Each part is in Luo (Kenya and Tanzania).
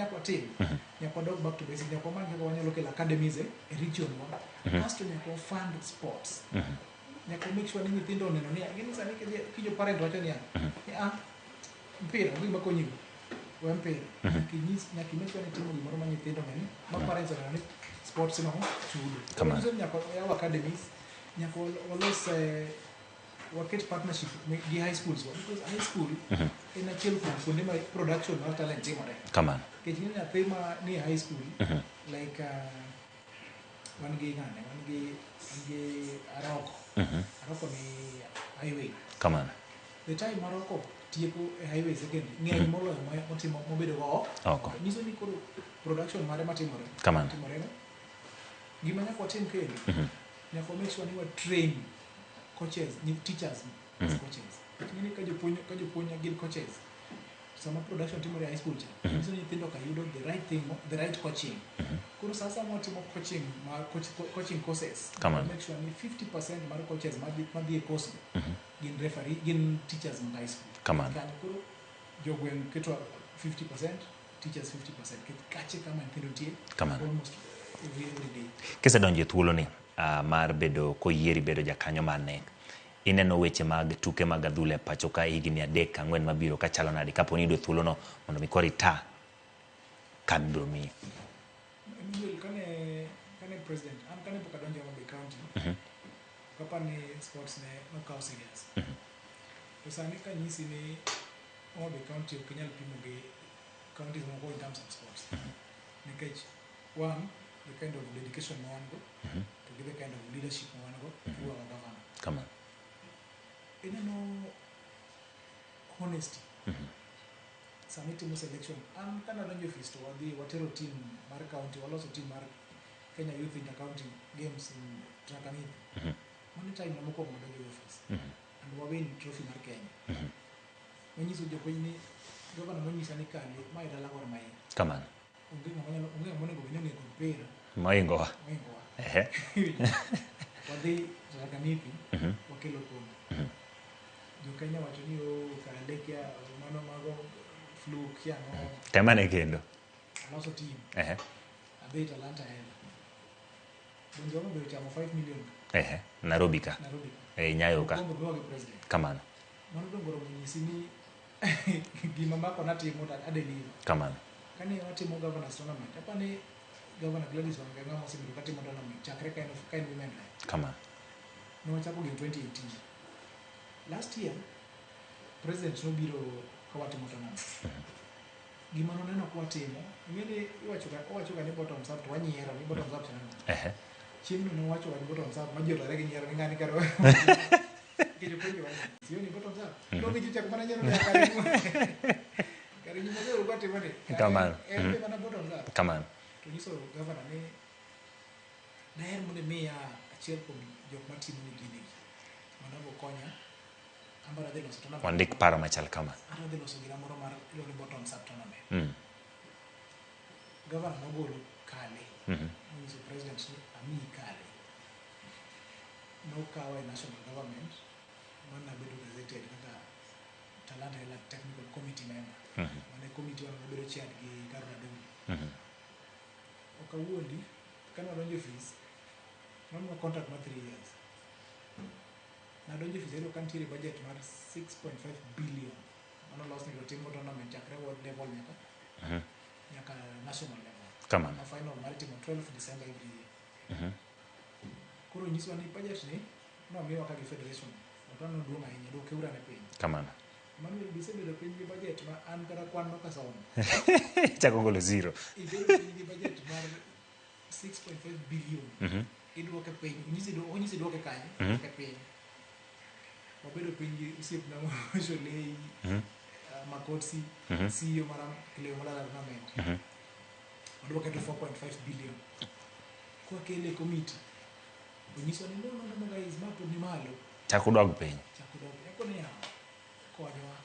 nyako tim nyako dog back to basic nyako man kaka wanyalo kelo academies e region wa kasto nyako fund sports nyako make sure ni nyithindo oneno ni gini sani kijo parent wacho ni mpira gima konyi we mpira nyaki make sure ni timo gimoro ma nyithindo neno ma parents oneno ni sports no chudo kama nyako yawa academies nyako walos waket partnership gi high schools because high school in a chill kuonde ma production mar talent timore kama kech ni nyathi ma ni high school like wan gi Aroko ni highway kama the time Aroko tieko e highway second ng'eny moloyo motimo mobedo go niso ni koro production mare matimore kama timore no gima nyako tim kendo nyako make sure ni wa train coaches ni teachers coaches ngini ka jopuonj gin coaches sama production timore high school niso ni nyithindo ka yudo the right thing the right coaching kuro mo timo coaching courses make sure ni 50% mar coaches madhi e course gin referee gin teachers in high school kama kuro jogwen ketwa 50% teachers 50% kache kama nyithindo tie kama almost every day kisa donje thuolo ni mar bedo koyieri bedo jakanyo mane ineno weche mag tuke mag adhula pacho ka higni 3-4 mabiro ka chalo nade kapo ni do thuolo no mondo mi kori ta kadro mi kane president kane boka donjo Homa County kapa ni sports ne no kaw serious to sani ka nyisi ni Homa County okinyal pimo gi counties moko in terms of sports nikech one the kind of dedication no one go to give the kind of leadership no one go through our governor kama honesty Summit selection kana donjo office to wadhi watero team mar county waloso team mar Kenya Youth Inter-County Games in Tanganyika mani time na moko donjo office and wawin trophy mar Kenya manyiso jopuonj ni governor nonyisa ni kale ma idala gor mai kama unge monego binyo ng'e mpira maingo wadhi Tanganyika wakelo kombe jo Kenya wacho ni kalekia mano mago fluke ya no temane kendo aloso team adhi Talanta donjo mo be chamo 5 million Nairobi ka Nyayo ka kombe go president kamano mano dongoro mnyisi ni gima mako na timo ta adeli kamano kani watimo governors tournament hapa ni governor Gladys Wanga mo sibiru kati mo tournament chakre kind women kamano no chako in 2018 last year president no biro kawatimo tournament gima no neno kwa timo ngene iwacho ga ni bottom up to wanyiero ni bottom up channel chimno no wacho ga bottom up majiro rege nyiero ni ngani karo kijo kwenye wani sio ni bottom up ndo kijo cha kumana nyiero ya karibu mzee ubate bade kamano bana bottom up kamano to niso governor ne daher munde miya achiel kuom jok matimo ni gini manago konya ambara de los tournament wandik paro machal kama ara de los gira moro mar ilo bottom up tournament governor no golo kale so president ami kale no kawa national government mana bedo gazetted kaka Talanta ila technical committee member mane committee wana bedo chair gi Garba Dewji okawuondi kana donjo fees nono contract ma 3 years na donjo fees ero kantiere budget mar 6.5 billion mano loss ni timo tournament chakre world level nyaka national level kama na final mar timo 12 December every year koro nyiswa ni budget ni no miwa ka federation otano duonga yenye do keura ne piny kama Manuel bisebedo piny gi budget ma an kata kwan no kasomo chako golo zero ibedo gi budget mar 6.5 billion idwoke piny onyisi dwoke kanye ke piny wabedo piny gi usiep na Sholei Makotsi CEO mara Kileo Malala tournament odwoke to 4.5 billion kwa kele committee onyiswa ni no guys mapo ni malo chako dog piny yako ni konyowa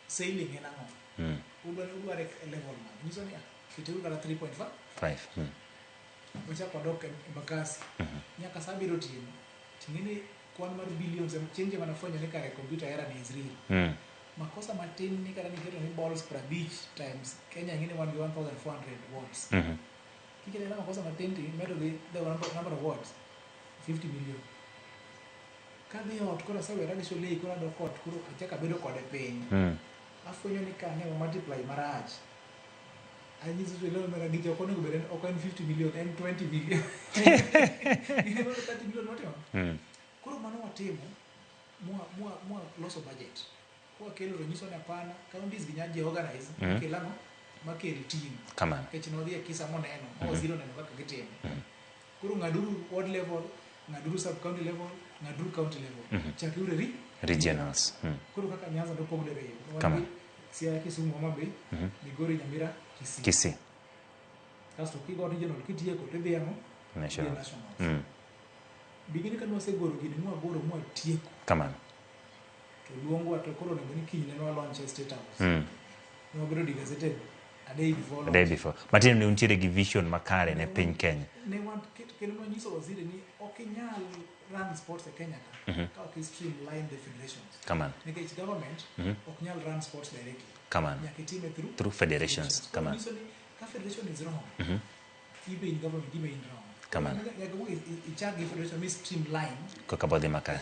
sailing en ang'o udware level man nyiswa ni kiteru kata 3.5 ochako dok Embakasi nyaka saa biro tieno ting'eni kwan mar billions change manafwenyo ni kare computer era ni Israel makosa matin ni kada niketo ni balls 50 times Kenya ngine 1400 watts kikile na makosa matin ti medo the number of watts 50 million kadhi ot kora sawe radi sole kora do kot kuro achaka bedo kode piny afwenyo ni kane o multiply marach anyiso to leo mera gijo kono go beren ok en 50 million en 20 million ni no 30 million motimo kuro mano watimo mua loso budget kwa kelo ronyiso na pana counties ginyaje organize kelano makel team kamano kech no dhie kisa moneno o zero neno kaka gitimo kuro ngaduru ward level ngaduru sub county level ngaduru county level chakure regionals kuro kaka Nyanza ndo pogore yo kamano sia Kisumu Homabay Migori Nyamira Kisii kasto kigo regional kitie ko tebemo national bigini kan wasegoro gini mwa goro mwa tieko kamano to luongo to koro nego ni kiny ne launch state house no biro di gazetted a day before matin ne untiere gi vision makare ne piny Kenya ne want kendo no nyiso waziri ni okinyal run sports e Kenya ka ok streamline the federations kamano nikech government okinyal run sports directly kamano nyaka time through federations kamano nyiso ni ka federation is wrong ibe in government ibe in wrong kamano ichagi federation mi streamline kokabodhi makare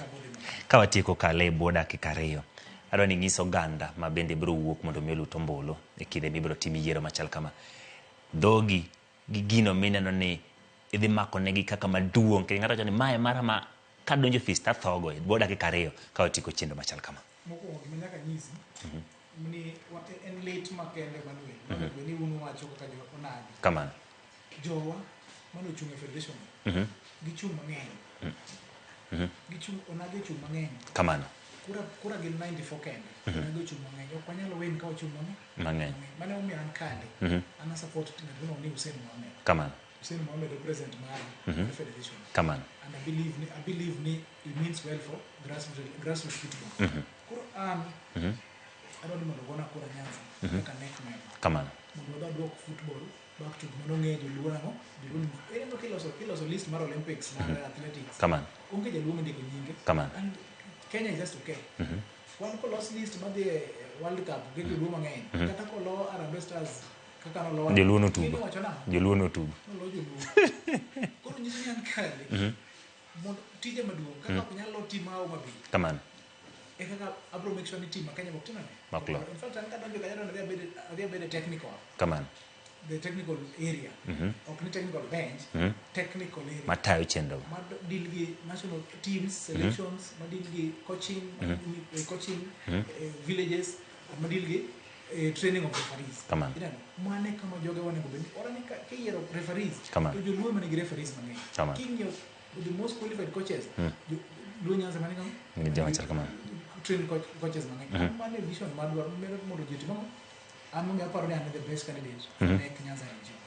kawatieko kale e bwo dakika 2 adwa ni ng'iso ganda ma bende biro wuok mondo mi oluto mbulu e kinde mibiro tim yiero machal kama dhogi gi gino mineno ni idhi mako negi kaka maduong' kendo ng'ato wacho ni mae mara ma kadonjo fis tathogo e bwo dakika 2 kawatieko chenro machal kama mokwongo gima nyaka nyisi ni en late makende manuel ni unu wacho kaka jo onagi kamano jowa mano chung e federation gichung mang'eny gichung onagi chung mang'eny kamano kura gin 94 kende onagi chung mang'eny ok wanyalo wen ka ochung mang'eny mane omiyo an kale ana support ng'ato ni Hussein Mohamed kamano Hussein Mohamed the president mari the federation kamano and I believe ni it means well for grassroots football kuro an adwani mondo gona kura Nyanza kaka nek member kamano mondo wadwok football back to mano ng'eyo joluo nango eno kiloso list mar Olympics mar athletics kamano onge jaluo ndiko nyinge kamano and Kenya is just okay wan ko los list madhi World Cup gi joluo mang'eny kata ko lo Harambee Stars kaka no lo joluo no tugo joluo no tugo no lo joluo koro nyiso ni an kale mondo tije maduong' kaka ok nyalo tim ma Homabay kamano e kaka abro make sure ni team Kenya bok tinane maklo in fact an kadonjo Kenya no adhi abede technical kamano the technical area ok ni technical bench technical area matayo chenro ma deal gi national teams selections ma deal gi coaching villages ma deal gi training of referees kamano mane kama joge wane go bendi ora ni ka yiero referees kamano to joluo mane gi referees mang'eny kamano kinyo the most qualified coaches luo Nyanza mane kama ni jama chal kamano train coaches mang'eny mane vision madwaro mondo jitimo amo mi aparo ni an the best candidate nek Nyanza region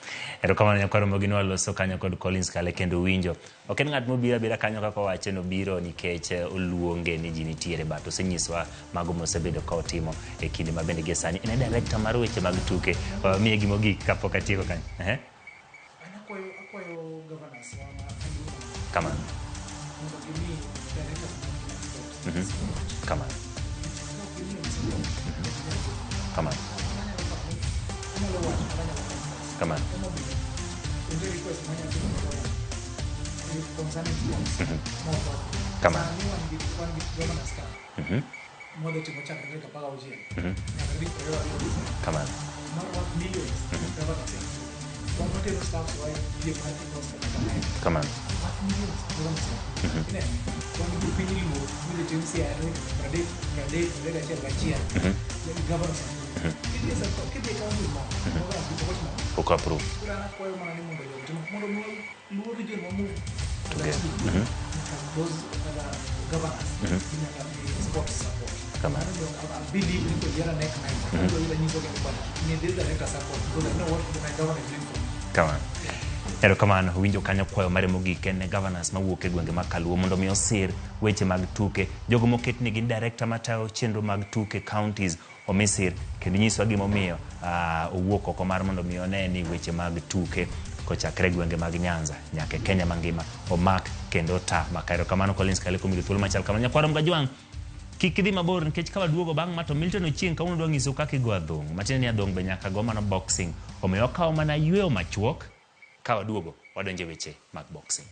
erokamano nyakwaro mogino waloso kanyo kod Collins Kale kendo winjo ok en ng'at mobiro abira kanyo kaka wache no biro nikech oluonge ni ji nitiere but osenyiswa mago mosebedo ka otimo e kinde ma bende gi sani en director mar weche mag tuke miye gimogik kapok atieko kanyo akwayo governors kamano mondo gimi directors kamano kamano kamano kamano kamano kamano pok approve kamano erokamano winjo kanyo kwayo mare mogik en governors mawuok e gwenge ma Kaluo mondo mi osir weche mag tuke jogo moket ni gin director matayo chenro mag tuke counties omisir kendo nyiswa gimomiyo owuok oko mar mondo mi one ni weche mag tuke kochakre gwenge mag Nyanza nyaka Kenya mangima omak kendo ta makaro kamano Collins Kale kuom thuolo machal kamano nyakwaro Mgajwang kikidhi mabor nikech ka waduogo bang' ma to Milton Ochieng ka unudwa nyiso kaka igo adhong matiende ni adhong be nyaka go mana boxing omiyo kawo mana yweyo machuok ka waduogo wadonje weche mag boxing.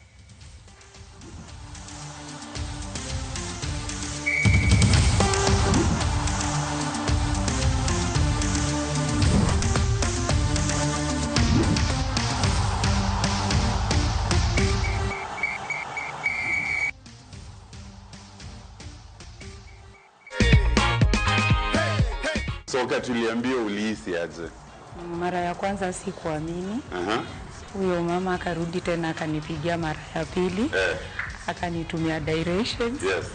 Soka tuliambia ulihisi aje? Mara ya kwanza sikuamini. Huyo mama akarudi tena akanipigia mara ya pili. Akanitumia directions. Yes.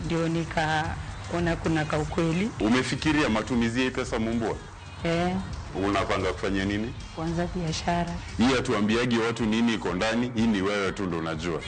Ndio nikaona kuna kaukweli. Umefikiria matumizi ya pesa Mumbwa? Unapanga kufanya nini? Kuanza biashara. Hii atuambiagi watu nini iko ndani, hii ni wewe tu ndo unajua.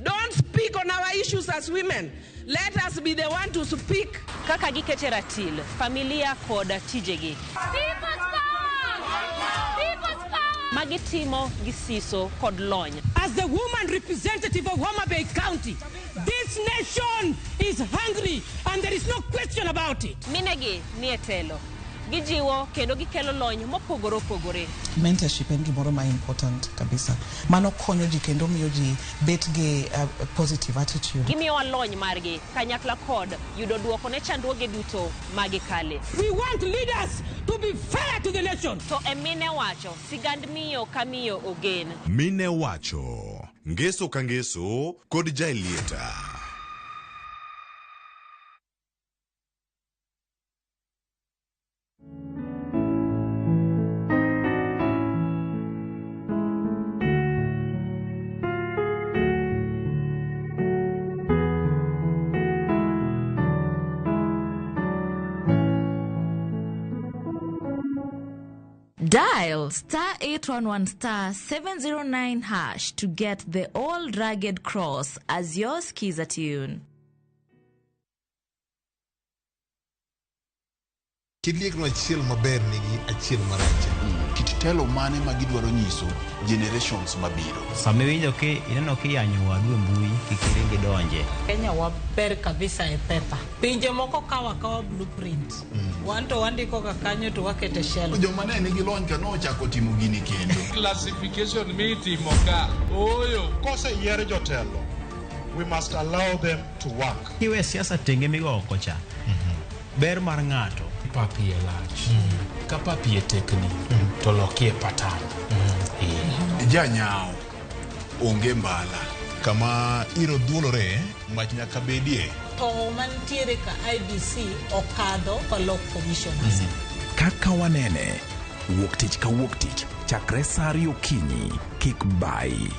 Don't speak on our issues as women. Let us be the one to speak. Kaka gikete ratil, familia koda tijegi. People's power! People's power! Magitimo gisiso kod lony. As the woman representative of Homa Bay County, this nation is hungry and there is no question about it. Minegi nietelo. Gijiwo kendo gikelo lony mopogore opogore. Mentorship en gimoro ma important kabisa. Mano konyo ji kendo miyo ji bet gi positive attitude. Gimiyo lony margi kanyakla kod yudo duoko ne chandruoge duto magikale. We want leaders to be fair to the nation. To emine wacho sigand miyo kamiyo ogen. Mine wacho ngeso kangeso kod jailieta. Dial *811*709# to get the Old Rugged Cross as your skiza tune. Kidliek no achiel maber nigi achiel marach. Kit telo mane ma gidwaro nyiso generations mabiro. Sami winjo ki ineno ki yanyo wadu mbui kikiringi donje. Kenya waber kabisa e pepa. Pinje moko kawa blueprint. Wanto wandiko kakanyo to wakete shell. Joma ne nigi lony kano chako timo gini kendo. Classification meeting moka. Oyo. Kose yiere jotelo. We must allow them to work. Iwe siasa tenge migo okocha. Ber mar ng'ato. Papi e lach. Ka papi e tekni. To loki e patan. Janyao. Onge mbala. Kama iro dhuolore, mach nyaka bedie. To mantiere ka IBC okadho pa lock commissioners. Kaka wanene, wuok tich ka wuok tich, chakre sa 2 okinyi, kik bai.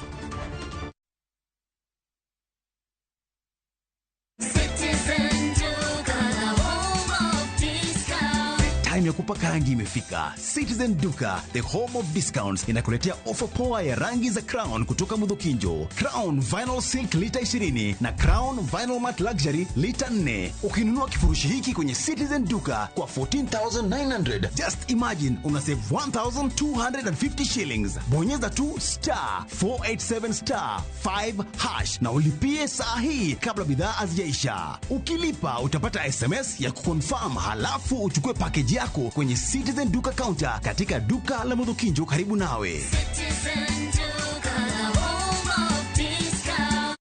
Time ya kupa rangi imefika. Citizen Duka, the home of discounts, inakuletea ofa poa ya rangi za Crown kutoka Mudhokinjo. Crown Vinyl Silk lita 20 na Crown Vinyl Matte Luxury lita 4. Ukinunua kifurushi hiki kwenye Citizen Duka kwa 14,900, just imagine una save 1,250 shillings. Bonyeza tu *487*5# na ulipie saa hii kabla bidhaa hazijaisha. Ukilipa utapata SMS ya kuconfirm, halafu uchukue package yako kwenye Citizen Duka counter katika duka la Mudhokinjo karibu nawe. Citizen Duka, home of discount.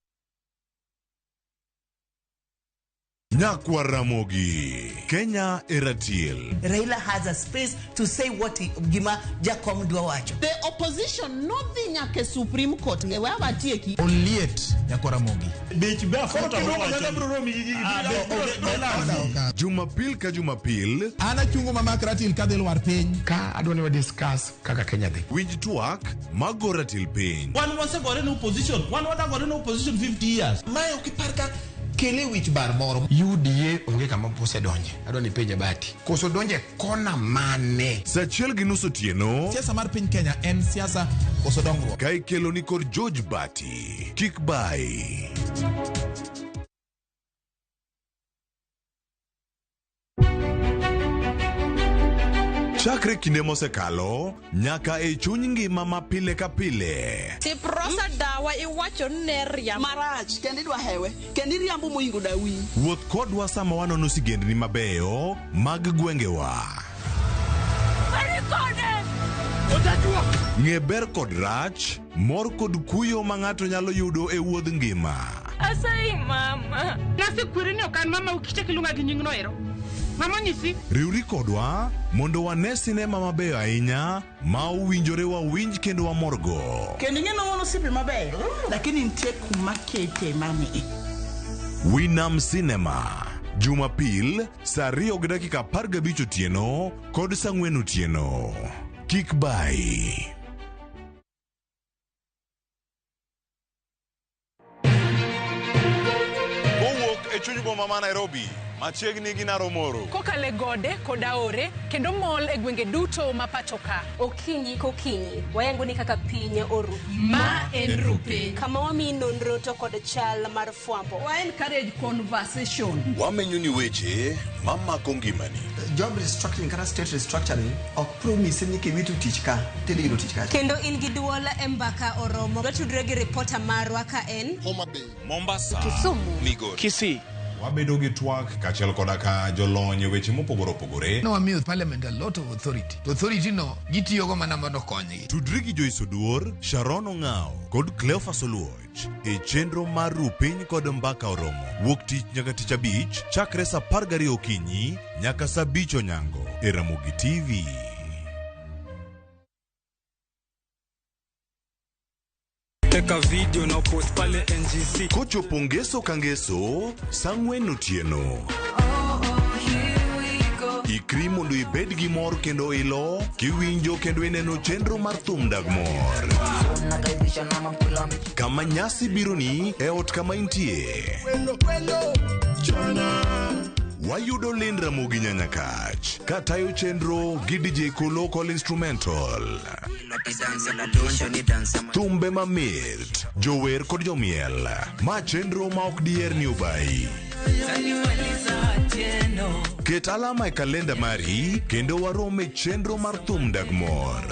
Nyakwa-Ramogi, Kenya Eratiel. Raila has a space to say what Gima Jakom Dwawacho. The opposition nothing nyake Supreme Court ngewe abatieki. Onliet Nyakwa-Ramogi. Beach Bafota Jumapil ka Jumapil. Ana chungo mama Ratil kadel war piny. Ka adwani wa discuss kaka Kenya dhi. Winj tuak mago Ratil piny. One was gore no opposition. One other gore no opposition 50 years. Mayo kiparka kele wich bar moro. UDA onge kama pose donje. Adwani penja bati. Koso donje kona mane. Sachiel gi nus otieno. Siasa mar piny Kenya en siasa koso dongruok. Kai kelo ni kod George Bati. Kik bai. Chakre kinde mosekalo nyaka e chuny ngima ma pile ka pile. Tiprosa dawa iwacho ne riambo marach kendi idwa hewe kendi riambo moingo dawi. Wuoth kodwa sama wanono sigendni mabeyo mag gwengewa. Ng'e ber kod rach, mor kod kuyo ma ng'ato nyalo yudo e wuodh ngima. Asai mama. Nasi kwirino kan mama ukiche kilunga gi nying no ero. Mama nyisi. Riwri kodwa mondo wane sinema mabeyo ahinya ma owinjore wawinj kendo wamorgo. Kendi ng'eno wono sipi mabeyo lakini nitie kuma kete mami. Winam Cinema. Jumapil saa 2:15 otieno kod saa 4 otieno. Kik bai. Owuok e chuny boma ma Nairobi, machiegni gi Naromoro. Kokale gode koda ore kendo mol e gwenge duto ma pachoka. Okinyi kokinyi wayango ni kaka piny oru. Ma en rupe. Kama wami nonro to kod chal mar fwambo. Wa encourage conversation. Wamenyo ni weche mamako ngimani. Job restructuring kata state restructuring ok promise ni kiwitu tich ka tedi yudo tich ka. Kendo in gi duol e mbaka oromo. Watudre gi reporter marwa ka en Homa Bay, Mombasa, Kisumu, Migori, Kisii. Wabedo gi twak kachiel koda ka jolony weche mopogore opogore. No wamiyo parliament a lot of authority. To authority no gitiyogo mana mondo konygi. Tudri gi Joyce Oduor, Sharon Ong'ao kod Cleophas Oluoch e chenro mar Rupiny kod Mbaka Oromo. Wuok tich nyaka tich abich chakre saa 12 okinyi nyaka saa 5 onyango e Ramogi TV. Teka video na post pale NGC. Kochopo ngeso ka ngeso, saa 4 otieno. Ikri mondo ibed gi mor kendo ilo, kiwinjo kendo ineno chenro mar thum dag mor. Kama nyasi bironi e ot kama intie. Wayudo Lin Ramogi Nyanyakach katayo chenro gi DJ Local Instrumental. Thumbe mamit, jower kod jomiel, ma chenro ma ok diher ni obai. Ket alama e kalenda mari kendo warome chenro mar thum dag mor.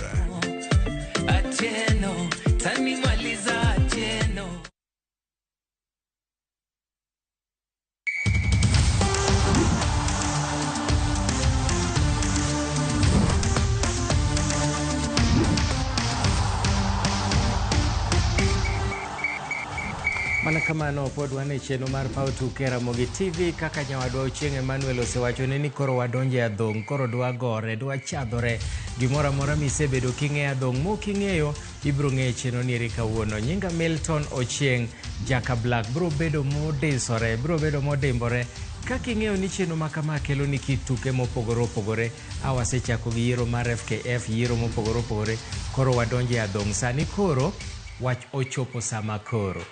Mana kamano pod wan e chenro mar Paw Tuke Ramogi TV kaka nyawadwa Ochieng' Emmanuel osewacho ni koro wadonje adhong, koro dwa gore, dwa chadhore. Gimoro amora misebedo king'eyo adhong moking'eyo ibro ng'e chenro ni kawuono. Nyinga Milton Ochieng' Jaka Black bro bedo modisore, bro bedo modimbore. Kaka ing'eyo ni chenro ma kama kelo ni kit tuke mopogore opogore, awasechako gi yiero mar FKF, yiero mopogore opogore, koro wadonje adhong. Sani koro wach ochopo sama koro.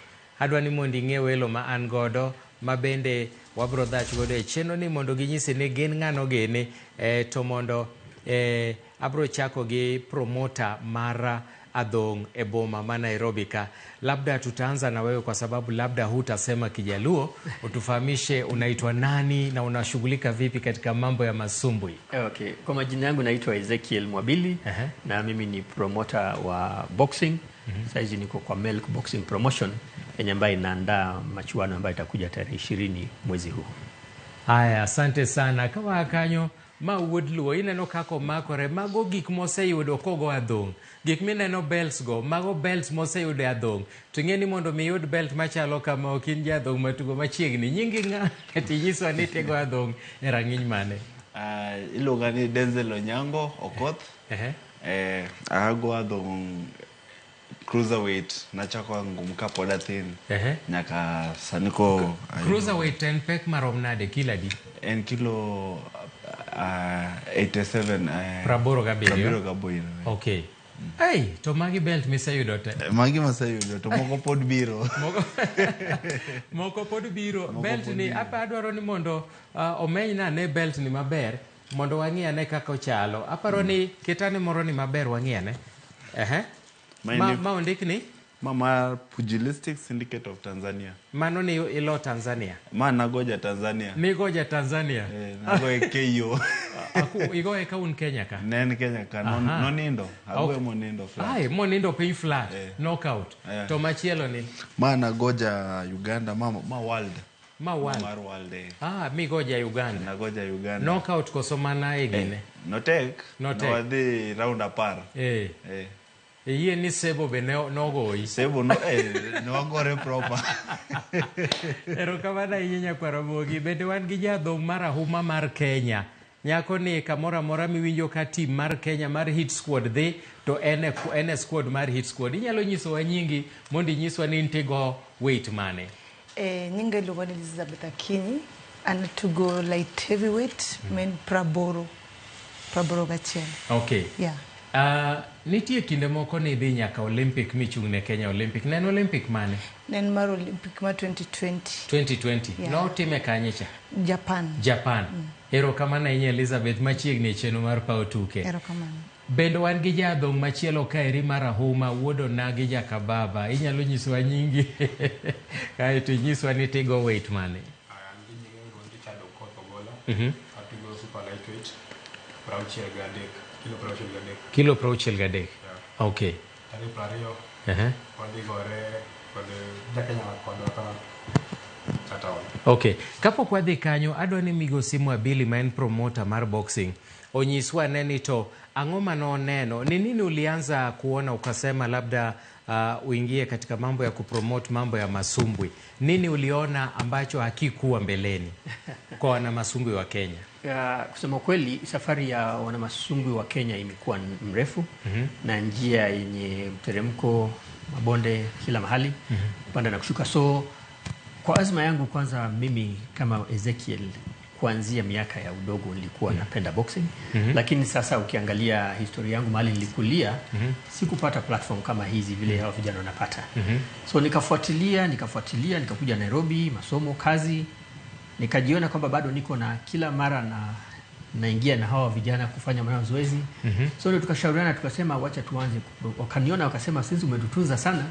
Adwa ni mondo ing'e welo ma an godo ma bende wabro dhach godo e chenro ni mondo ginyisi ni gin ng'ano gini to mondo abro chako gi promoter mara adhong e boma ma Nairobi ka. Labda tutaanza na wewe kwa sababu labda hutasema Kijaluo, utufahamishe unaitwa nani na unashughulika vipi katika mambo ya masumbwi. Okay, kwa majina yangu naitwa Ezekiel Mwabili na mimi ni promoter wa boxing. Saizi niko kwa Milk Boxing Promotion yenye ambayo inaandaa machuano ambayo itakuja tarehe 20 mwezi huu. Haya, asante sana. Kama kanyo ma wuod luo ineno kako makore mago gik moseyudo kogo adhong. Gik mineno belts go, mago belts moseyudo adhong. Ting'eni mondo miyud belt machalo kama okin jadhong matugo machiegni. Nyingi ng'a tinyiso ni tego adhong e rang'iny mane? Iluonga ni Denzel Onyango Okoth. Ago adhong cruiserweight nachako ngum ka poda thin nyaka saniko cruiserweight en pek marom nade kila di en kilo 87 Praboro gabiro. Okay. Hey, to magi belt miseyudo te. Magi maseyudo to moko pod biro. Moko pod biro. Belt ni apa adwaro ni mondo omenyna ne belt ni maber mondo wang'iyane kaka ochalo. Aparo ni ketane moro ni maber wang'iyane. Ma ondik ni? Mama Pugilistic Syndicate of Tanzania. Mano ni ilo Tanzania? Ma nagoja Tanzania. Nigoja Tanzania? Nagoja KO. Igoye ka un Kenya ka? Ne en Kenya ka, nonindo. Agoye monindo flat. Ai, monindo piny flat, knockout. To machielo ni? Ma nagoja Uganda, ma world. Ma world? Mar world. Migoja Uganda? Nagoja Uganda. Knockout koso mana egine? No tek. No wadhi round apar. Iye ni Sebo be nogoyi? Sebo no wagore proper. Erokamano ahinya nyakwaro Mogi. Bende wan gi jadhong' marahuma mar Kenya. Nyako ni kamora mora miwinjo ka team mar Kenya mar Hit Squad dhi to ene squad mar Hit Squad. Inyalo nyisowa nyingi mondo inyiswa ni intigo weight mane? Nyinga iluongo ni Elizabeth Akinyi. And to go light heavyweight, men praboro gachiel. Okay. Yeah. Nitie kinde moko ni dhi nyaka Olympic michung' ne Kenya Olympic. Nen Olympic mane? Nen mar Olympic ma 2020. 2020. Yeah. No time kanyicha? Japan. Erokamano ahinya Elizabeth machiegni chenro mar Paw Tuke. Erokamano. Bendo wan gi jadhong' machielo kaeri marahuma wuodo na gi Jakababa. Inyalo nyiswa nyingi. Kae to nyiswa ni tigo weight mane? Atigo super lightweight. Kilo 63. Okay. Tani prario. Wadi gore kod jakenya kod Chataon. Okay. Kapok wadhi kanyo, adwa ni Migosi Mwabili ma en promoter mar boxing onyiswa neni to ang'o manoneno. Ni nini ulianza kuona ukasema labda uingie katika mambo ya kupromote mambo ya masumbwi? Nini uliona ambacho hakikuwa mbeleni kwa wana masumbwi wa Kenya? Kusema kweli safari ya wana masumbwi wa Kenya imekuwa mrefu na njia yenye mteremko, mabonde kila mahali, kupanda na kushuka. So kwa azma yangu kwanza, mimi kama Ezekiel kuanzia miaka ya udogo nilikuwa napenda boxing. Lakini sasa ukiangalia historia yangu mahali nilikulia, sikupata platform kama hizi vile hao vijana wanapata. So nikafuatilia, nikakuja Nairobi, masomo, kazi, nikajiona kwamba bado niko na kila mara naingia na hawa vijana kufanya mazoezi. So ndio tukashauriana, tukasema wacha tuanze. Wakaniona wakasema, sisi umetutunza sana,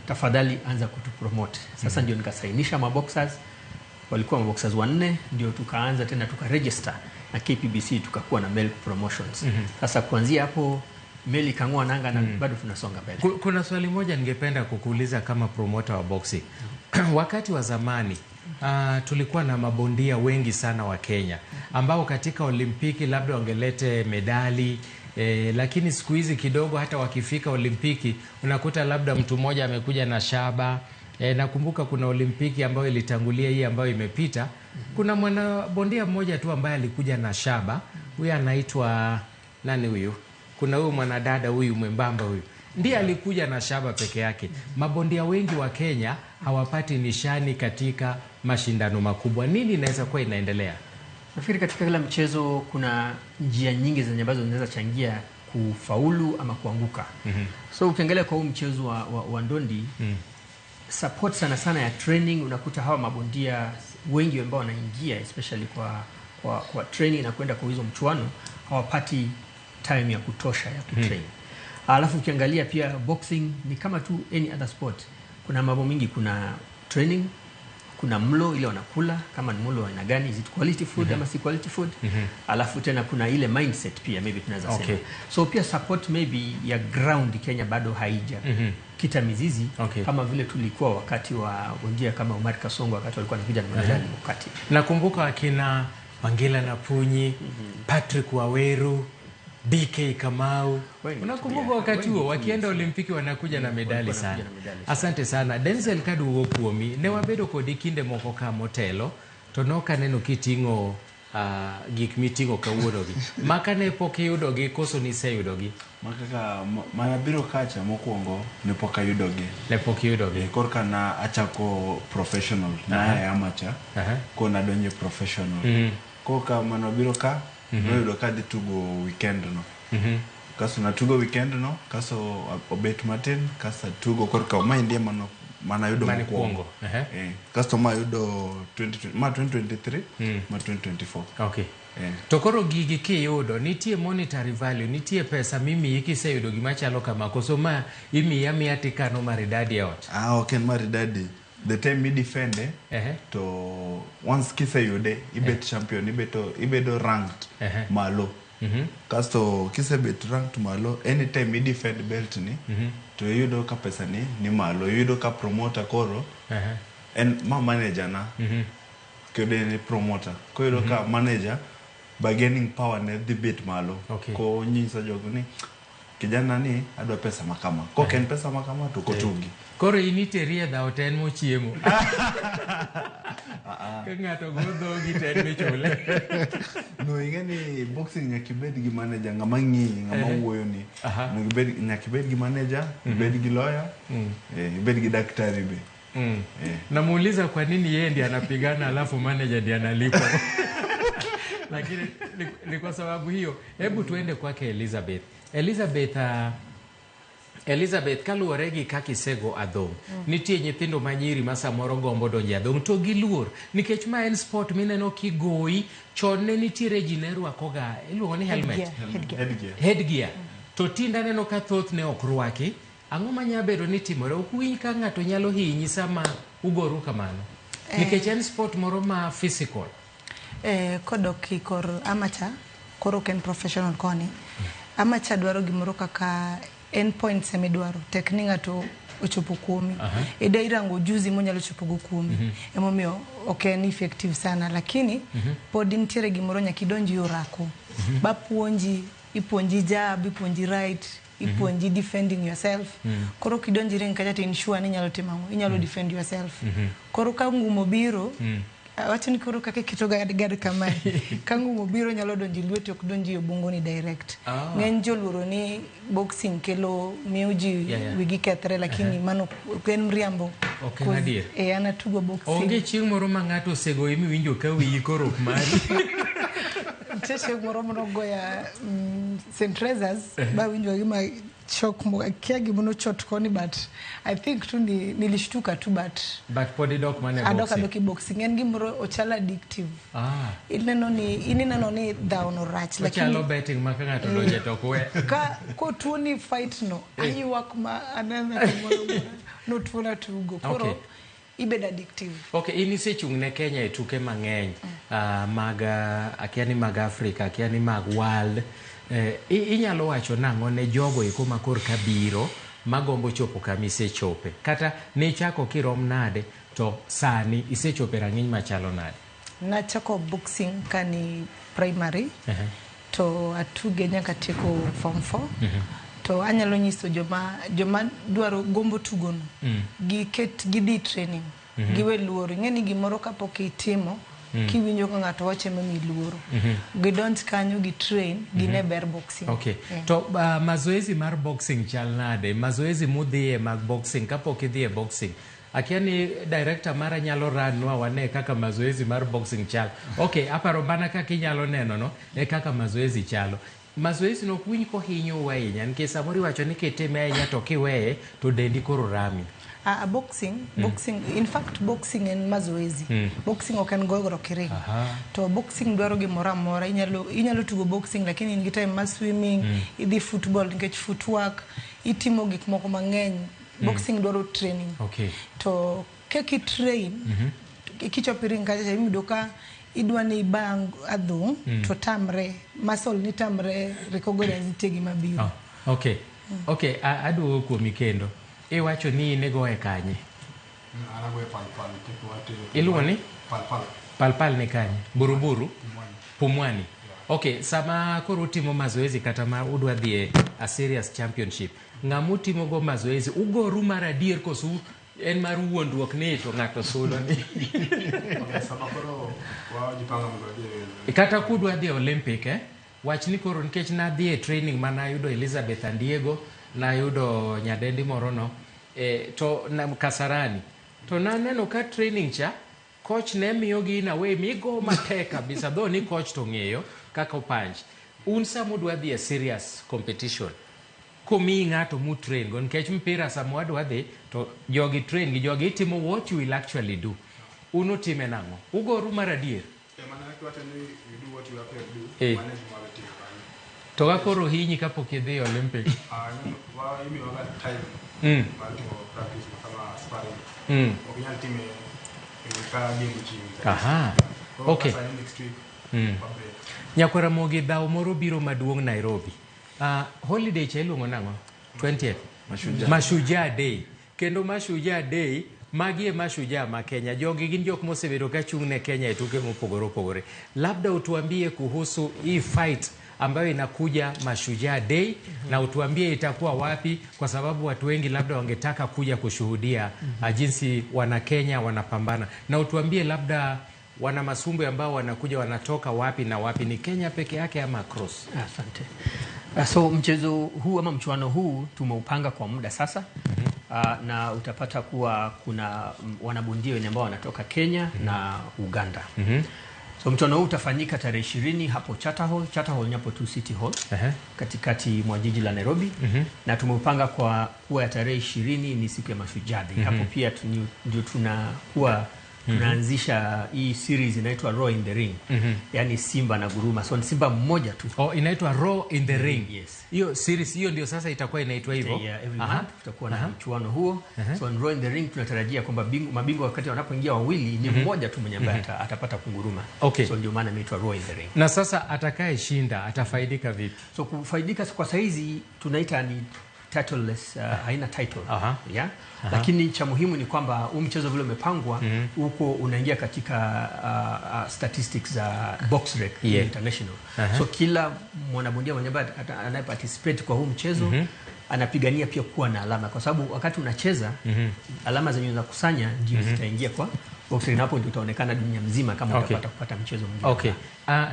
tafadhali anza kutupromote. Sasa ndio nikasainisha maboxers. Walikuwa maboxers 4, ndio tukaanza tena tukaregister na KPBC, tukakuwa na Milk Promotions. Sasa kuanzia hapo meli ikang'oa nanga na bado tunasonga mbele. Kuna swali moja ningependa kukuuliza kama promoter wa boxing. Wakati wa zamani tulikuwa na mabondia wengi sana wa Kenya ambao katika Olimpiki labda wangelete medali, lakini siku hizi kidogo hata wakifika Olimpiki unakuta labda mtu mmoja amekuja na shaba. Nakumbuka kuna Olimpiki ambayo ilitangulia hii ambayo imepita, kuna mwana bondia mmoja tu ambaye alikuja na shaba. Huyu anaitwa nani huyu? Kuna huyu mwanadada huyu mwembamba huyu, ndiye alikuja na shaba peke yake. Mabondia wengi wa Kenya hawapati nishani katika mashindano makubwa. Nini inaweza kuwa inaendelea? Nafikiri katika kila mchezo kuna njia nyingi zenye ambazo zinaweza changia kufaulu ama kuanguka. So ukiangalia kwa huu mchezo wa ndondi, support sana ya training, unakuta hawa mabondia wengi ambao wanaingia especially kwa training na kwenda kwa hizo mchuano hawapati time ya kutosha ya kutrain. Alafu ukiangalia pia boxing ni kama tu any other sport. Kuna mambo mingi, kuna training, kuna mlo ile wanakula, kama ni mlo aina gani, is it quality food ama si quality food. Alafu tena kuna ile mindset pia maybe tunaweza sema. So pia support maybe ya ground Kenya bado haija kita mizizi kama vile tulikuwa wakati wa bondia kama Omar Kasongo wakati walikuwa wanakuja na medali wakati. Nakumbuka akina Mangila na Punyi, Patrick Waweru, DK Kamau. Unakumbuka wakati huo wakienda Olimpiki wanakuja na medali sana. Asante sana. Denzel Kadu Okuomi ne wabedo kodi kinde moko ka motelo to noka neno kitingo gik mitingo kawuonogi. Maka ne pok iyudogi koso ni seyudogi? Maka manabiro kacha mokwongo ne pok ayudogi. Ne pok iyudogi? Korka na achako professional na amateur. Ko na donje professional. Koka manabiro ka noyudo ka dhi tugo weekend no. Kaso natugo weekend no, kaso obet matin, kaso tugo korka ma indie mana yudo mokwongo. Kaso ma yudo 2023, ma 2024. Okay. To koro gigi kiyudo, nitie monetary value, nitie pesa mimi ikiseyudo gima chalo kama koso ma imi yami atikano maridadi ot? Okay, maridadi. the time you defend to once kiseyude ibet champion ibedo ranked malo kasto kisebet ranked malo anytime you defend belt ni to yudo ka pesa ni malo yudo ka promoter koro and manager na kede ni promoter ko yudo ka manager bargaining power ne the bit malo ko nyisa jogo ni kijana ni adwa pesa makama ko ken pesa makama to kotugi koro initerie da oten mochiemo ka ngato godho gi ten michule no ingeni boxing nyakibed gi manager ngama ngi ngama wuoyo ni no nyakibed gi manager bed gi lawyer bed gi daktari be namuuliza kwa nini yeye ndiye anapigana alafu manager ndiye analipwa lakini ni kwa sababu hiyo. Hebu tuende kwake Elizabeth kaluwore gi kaka isego adhong nitie nyithindo manyiri ma samoro gombo donjo adhong to giluor nikech ma en sport mineno kigoyi chon ne nitiere ji ne rwakoga iluongo ni headgear to tinda neno ka thoth ne ok rwaki. Ang'o manya bedo ni timore ok winj ka ng'ato nyalo hinyi sama ugoru kamano nikech en sport moro ma physical kodok kor amateur koro ken professional koni amateur dwaro gimoro kaka endpoints emidwaro tekni ng'ato ochopo kuomi ida irango juzi monyalo chopo go kuomi emomiyo ok en effective sana lakini pod nitiere gimoro nyakidonji orako bapuonji ipuonji jab ipuonji right ipuonji defending yourself koro kidonji ring kacha to ensure ni nyalo timango inyalo defend yourself koro ka ngumo biro wacho ni koro kake kitoga gad kama kangu mobiro nyalo donji lwete ok donji obungo ni direct ng'eny joluoro ni boxing kelo miuji wigi kethre lakini mano en mriambo adier ana tugo boxing onge chieng' moro ma ng'ato osego imi winjo ka wiyi koro mari tese moro goya St. Teresa's ba winjo gima shock mo kiagi mono chot koni but I think tu nilishtuka tu but body dog mane boxing boxing en gimoro ochala addictive ineno ni down rach lakini chalo betting makanga to doje to kwe ka ko tuoni fight no ayiwak ma anana no tuona tugo koro ibed addictive. Okay, ini sechung ne Kenya etuke mang'eny mag akiani mag Africa akiani mag world inyalo wacho nang'o ne jogo eko makor kabiro magombo chopo kama isechope kata ne chako kirom nade to sani isechope rang'iny machalo nade? Nachako boxing kani primary to atuge nyaka tieko form 4 to anyalo nyiso joma dwaro gombo tugono gidhi training giwe luoro ng'eni gimoro kapok itimo kiwinjo ka ng'ato wache mami luoro gidonj kanyo gitrain gine ber boxing. Okay. To mazoezi mar boxing chal nade? Mazoezi mudhie mag boxing kapok idhie boxing akiani director mara nyalo ranwa wane kaka mazoezi mar boxing chal. Okay, aparo bana kaka inyalo neno no kaka mazoezi chalo. Mazoezi no kwiny ko hinyo wainya nikech samori wacho ni kitime ahinya to kiweye to dendi koro rami. Boxing in fact boxing en mazoezi boxing ok en gogoro kiring to boxing dwaro gimoro amora inyalo tugo boxing lakini in gi time ma swimming idhi football nikech footwork itimo gik moko mang'eny boxing dwaro training to keki train kichopo ring kacha imido ka idwani bang adhong to tamre muscle ni tamre recogoda nitegi mabiro. Okay, aduogo kuomi kendo iwacho ni nego e kanye anago e palpal iluongo ni palpal ni kanye buruburu Pumwani. Okay, sama koro utimo mazoezi kata ma udwa dhie a serious championship ng'amu timo go mazoezi ugoru mar adier kosu en mar wuondruok ni to ng'ato sudo ni sama koro wajipanga mgodie kata kudwa dhie Olympic wach ni koro nikech na dhie training mana yudo Elizabeth Andiego na yudo nyadendi moro no to na Kasarani to na neno ka training cha coach ne miyo gi na we migo matek kabisa do ni coach to ng'eyo kaka opanj un samo dwa dhie serious competition komi ng'ato mu train go nikech mpira samo adwa dhi to jogi train gi jogi timo what you will actually do uno time nang'o ugoru mar adier mana kiwacho ni you do what you have to do manage To kakoro hinyi kapok idhi Olympic. Aha. Okay. Nyakwara Mogi dhao moro biro maduong' Nairobi. Holiday cha iluongo nang'o? 20th. Mashujaa Day. Kendo Mashujaa Day magi e mashujaa ma Kenya. Jogi gin jok mosebedo ka chung' ne Kenya e tuke mopogore opogore. Labda utuambie kuhusu hii fight ambayo inakuja Mashujaa Day na utuambie itakuwa wapi, kwa sababu watu wengi labda wangetaka kuja kushuhudia jinsi wana Kenya wanapambana. Na utuambie labda wana masumbwi ambao wanakuja wanatoka wapi na wapi, ni Kenya peke yake ama cross? Asante. So mchezo huu ama mchuano huu tumeupanga kwa muda sasa. Na utapata kuwa kuna wanabondia wenye ambao wanatoka Kenya na Uganda. So mchuano huu utafanyika tarehe 20 hapo Charter Hall. Charter Hall ni hapo tu City Hall. Katikati mwa jiji la Nairobi. Na tumeupanga kwa kuwa ya tarehe 20 ni siku ya Mashujaa Day. Hapo pia ndio tunaanzisha hii series inaitwa Raw in the Ring. Yani Simba na Guruma. So ni Simba mmoja tu. Inaitwa Raw in the Ring. Yes. Hiyo series hiyo ndio sasa itakuwa inaitwa hivyo. Every month tutakuwa na mchuano huo. So in Raw in the Ring tunatarajia kwamba mabingwa wakati wanapoingia wawili ni mmoja tu mwenye ambaye atapata kunguruma. So ndio maana inaitwa Raw in the Ring. Na sasa atakayeshinda atafaidika vipi? So kufaidika kwa saizi tunaita ni titleless, haina title. Lakini cha muhimu ni kwamba huu mchezo vile umepangwa huko unaingia katika statistics za BoxRec International. So kila mwanabondia mwenye anaye participate kwa huu mchezo anapigania pia kuwa na alama, kwa sababu wakati unacheza alama zenye unakusanya ndio zitaingia kwa BoxRec, hapo ndio utaonekana dunia mzima kama utapata kupata mchezo mwingine.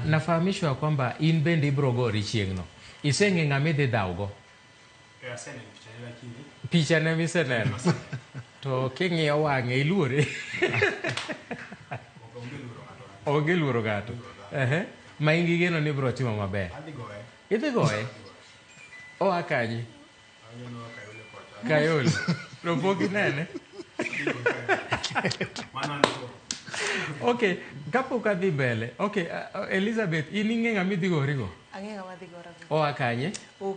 Nafahamishwa kwamba in bend ibrogori chieng'no. Isenge ng'amedhi dhaugo. Picha na miseneno. To king'iyo wang'e iluore. Onge luoro gato. Ma ingi geno ni bro timo maber. Idhi goye. Akanyi. Kayole. Robogi nene. Okay, kapok adhi mbele. Okay, Elizabeth, in ing'e ng'ama idhi gori go? Ang'e ng'ama dhi gora. Akanye?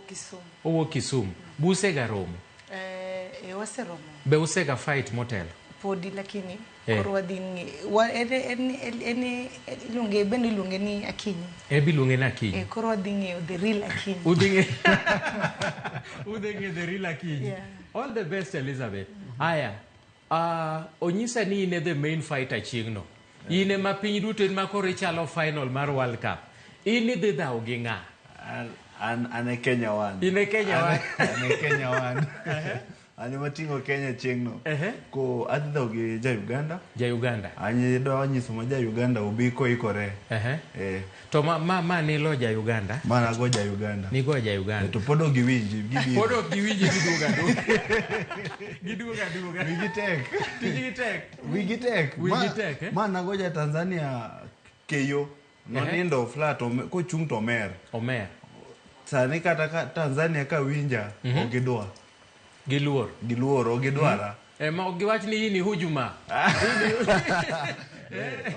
Kisumu. Owuok Kisumu. Busega romo. Waseromo. Be usega fight motel? Podi lakini korwa dini ene ilunge bende ilunge ni Akinyi. Bilunge na Akinyi. Korwa dini the real Akinyi. Udenge the real Akinyi. All the best, Elizabeth. Aya. Onyisa ni ine the main fighter chieng'no. Ine ma piny duto ma koro ichalo final mar World Cup. Ini dhi dhao gi ng'a? Ane Kenya one. Ine Kenya one. Ane Kenya one. Ane matingo Kenya chieng'no. Ko adhi dhao gi Ja-Uganda. Ja-Uganda. Anye do nyiso ma Ja-Uganda ubiko ikore. To ma ni lo Ja-Uganda? Mana go Ja-Uganda. Ni go Ja-Uganda. To podo giwinji. Podo giwinji giduga. Wigitek. Mana go Ja-Tanzania keyo. Nonindo flat ko chung to Omer. Sani kata Tanzania ka winja ogidwa. Giluor ogidwara. Ma ogiwach ni hii ni hujuma.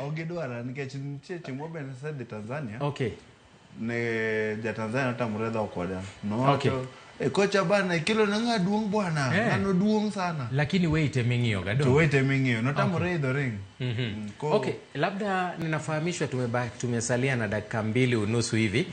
Ogidwara nikech cheche moben sade Tanzania. Ne Ja-Tanzania tamureda okwada. Kocha bana kilo na nga duong bwana. Ngano duong sana. Lakini weite mingio gado. To weite mingio. No tamureda ring. Okay, labda ninafahamishwa tumesalia na dakika 2:30 hivi.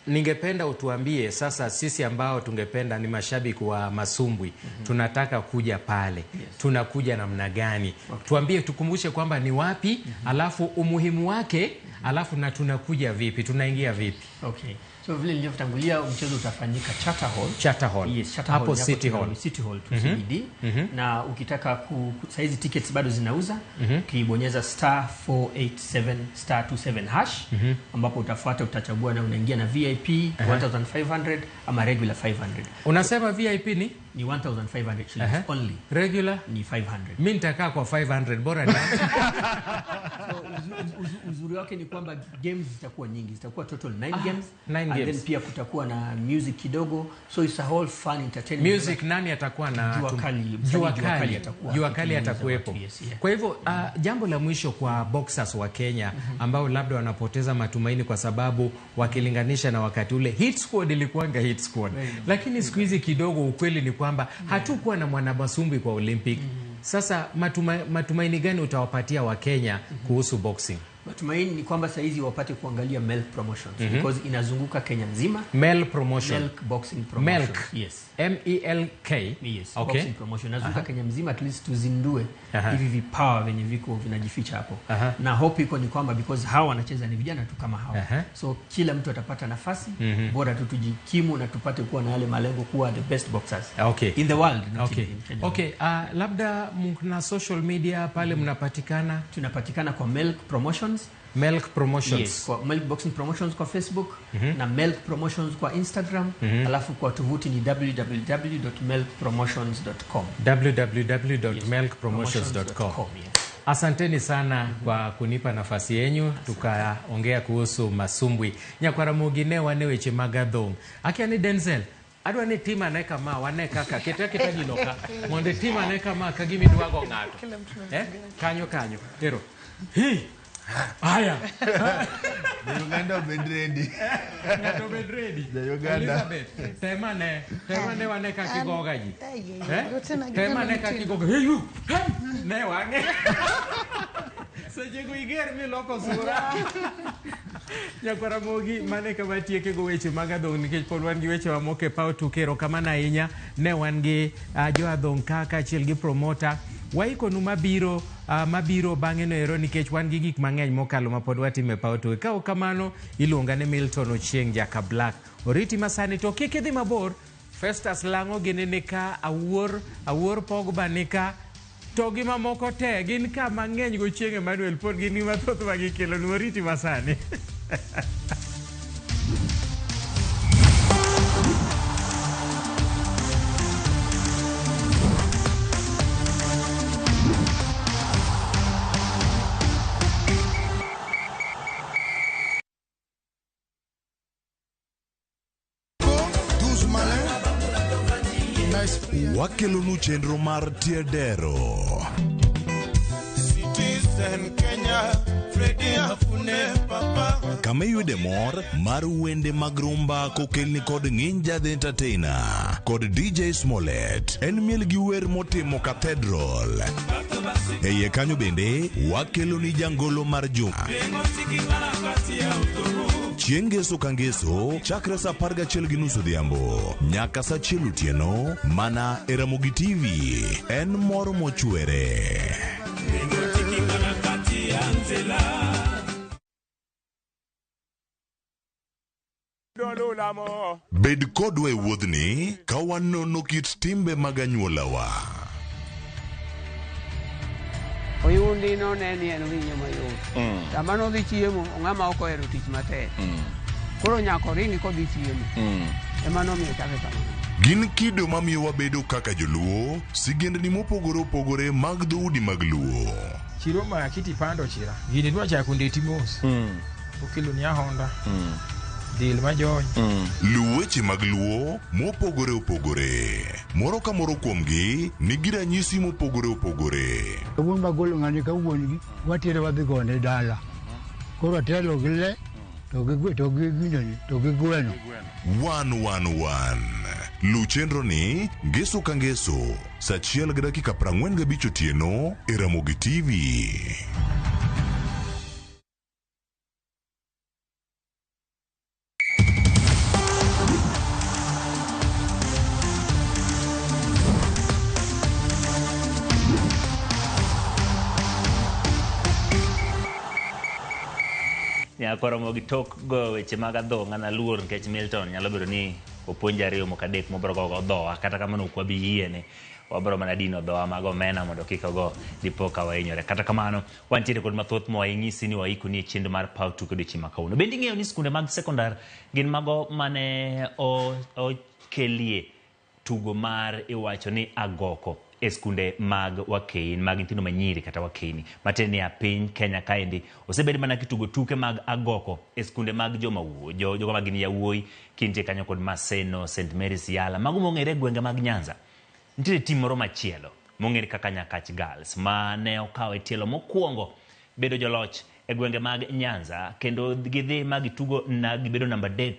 Ningependa utuambie sasa, sisi ambao tungependa ni mashabiki wa masumbwi, tunataka kuja pale. Tunakuja namna gani? Tuambie, tukumbushe kwamba ni wapi, alafu umuhimu wake, alafu na tunakuja vipi, tunaingia vipi? Okay. So vile nilivyotangulia mchezo utafanyika Charter Hall. Charter Hall. Yes, Charter hapo Hall. City Hall. City Hall tu CBD. Na ukitaka saizi tickets bado zinauza. Ukibonyeza *487 *27 hash ambapo utafuata utachagua na unaingia na VIP 1500 ama regular 500. Unasema VIP ni 1500 shillings only. Regular ni 500. Mimi nitakaa kwa 500 bora ni. So uzuri wake ni kwamba games zitakuwa nyingi, zitakuwa total 9 games. and then pia kutakuwa na music kidogo, so it's a whole fun entertainment. Music nani atakuwa na Jua Kali atakuwepo. Kwa hivyo jambo la mwisho kwa boxers wa Kenya ambao labda wanapoteza matumaini kwa sababu wakilinganisha na wakati ule hit squad ilikuwanga hit squad, lakini siku hizi kidogo ukweli ni kwamba hatukuwa na mwanabasumbwi kwa Olympic. Sasa matumaini gani utawapatia wa Kenya kuhusu boxing? Matumaini ni kwamba saa hizi wapate kuangalia Melk Promotions because inazunguka Kenya nzima. Melk Promotion. Melk Boxing Promotion. Melk. Yes. M-E-L-K. Yes. Okay. Boxing Promotion. Inazunguka Kenya mzima, at least tuzindue hivi vipawa venye viko vinajificha hapo. Na hope iko ni kwamba because hawa wanacheza ni vijana tu kama hawa. So kila mtu atapata nafasi, bora tu tujikimu na tupate kuwa na yale malengo kuwa the best boxers in the world. Labda mna social media pale mnapatikana? Tunapatikana kwa Melk Promotions. Melk Promotions. Yes, kwa Melk Boxing Promotions kwa Facebook na Melk Promotions kwa Instagram, alafu kwa tovuti ni www.melkpromotions.com. www.melkpromotions.com. Asanteni sana kwa kunipa nafasi yenyu tukaongea kuhusu masumbwi. Nyakwara mugine wane weche magadhong. Akiani Denzel adwa ni tima neka ma wane kaka kita giloka monde tima neka ma kagimi dwago ngato kanyo ero aya Uganda bedready ngato bedready Uganda tema ne wane kaka goga ji tema ne kaka goga you ne wange Sajego iger mi loko sura. Nyakwara mogi mane kama tieke go weche magadong nikech pod wan gi weche mamoke pao tukero kama na inya ne wan gi jo adong kaka chiel gi promoter waiko nu mabiro bang'e no ero nikech wan gi gik mang'eny mokalo ma pod watime pao tuke. Ka kamano iluonga ne Milton Ochieng Jaka Black. Oriti masani to kik idhi mabor. Festus Lango gine ka awuor Pogba nika to gi mamoko te gin ka mang'eny go Chieng Emmanuel pod gin gima thoth ma gikelo nu. Oriti masani. Wakelonu chenro mar Tiedero. Citizen Kenya, Freddy Afune Papa. Kama yude mor mar wende mag rumba kokelni kod Ninja the Entertainer kod DJ Smollett en miel gi wer motimo Cathedral. Eye kanyo bende wakeloni jangolo mar juma Chieng' Ngeso ka Ngeso chakre sa 11:30 odhiambo nyaka sa 1 otieno mana e Ramogi TV. En mor mochwere. Bed kodwa e wuodhni ka wanono kit timbe mag anyuolawa. Oyundi no neni en winyo mayot. Sama no dhi chiemo, ng'ama ok ohero tich matek. Koro nyako ringi kodhi chiemo. Ema nomiyo chake kamano. Gin kido mamiyo wabedo kaka joluo, sigendni mopogore opogore mag dhoudi mag luo. Chiro ma kiti pando chira. Gini dwa chako ndeti mos. Okelo ni ahonda. Dil majony. Luweche mag luo mopogore opogore. Moro ka moro kuomgi nigi ranyisi mopogore opogore. Wuon magolo ng'ani ka wuongi watiere wadhi gone dala. Koro telo gile to gi gweno. 111 Luchenro ni Ngeso ka Ngeso sa 1:45 otieno e Ramogi TV. Ramogi tok go weche mag adhong ana luor nikech Milton nyalo bedo ni opuonja ariyo moko adek mobro go dhowa kata kamano ok wabi yiene wabro mana dino dhowa mag omena mondo kik go dipo ka wahinyore. Kata kamano wantiere kod mathoth mwaing'isi ni waiku ni chendo mar paw tuke odiochieng' ma kawuono. Bende ing'eyo ni skunde mag sekondar gin mago mane okelie tugo mar iwacho ni agoko e skunde mag wakein mag nyithindo manyiri kata wakeini mateni a piny Kenya kaendi osebed mana kitugo tuke mag agoko e skunde mag jogo mag yawuoyi kintie kanyo kod Maseno, St Mary's Yala mago mong'ere gwenge mag Nyanza. Nitiere tim moro machielo mong'ere kaka Nyakach Girls ma ne okawo tielo mokwongo bedo joloch e gwenge mag Nyanza kendo gidhi magitugo na gibedo namba 3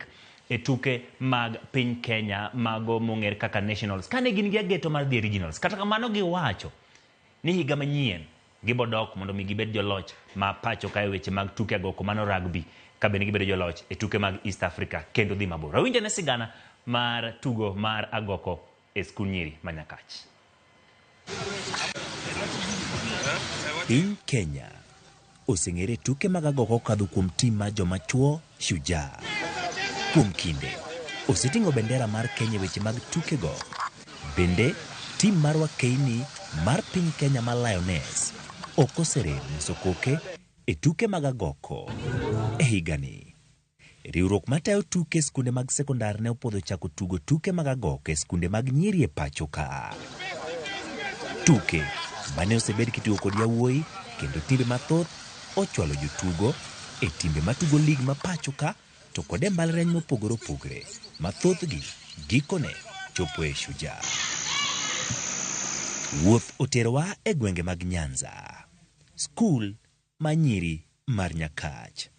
e tuke mag piny Kenya mago mong'ere kaka Nationals kane gin gi ageto mar dhi Regionals. Kata kamano giwacho ni higa manyien gibodok mondo mi gibed joloch ma pacho kae weche mag tuke agoko mano rugby ka bende gibedo joloch e tuke mag East Africa kendo dhi mabor. Awinja ne sigana mar tugo mar agoko e skul nyiri ma Nyakach. Piny Kenya oseng'ere tuke mag agoko kadho kuom tim mar joma chuo Shujaa. Kuom kinde oseting'o bendera mar Kenya weche mag tuke go. Bende tim mar wakeini mar piny Kenya mar Lioness ok oserem sokoke e tuke mag agoko e higani. Riwruok matayo tuke skunde mag sekondar ne opodho chako tugo tuke mag agoko e skunde mag nyiri e pacho ka. Tuke mane osebed kitugo kod yawuoyi kendo timbe mathoth ochwalo jotugo e timbe matugo lig ma pacho ka to kod e mbalariany mopogore opogore mathothgi gikone chopo e Shujaa. Wuoth oterowa e gwenge mag Nyanza. Skul manyiri mar Nyakach.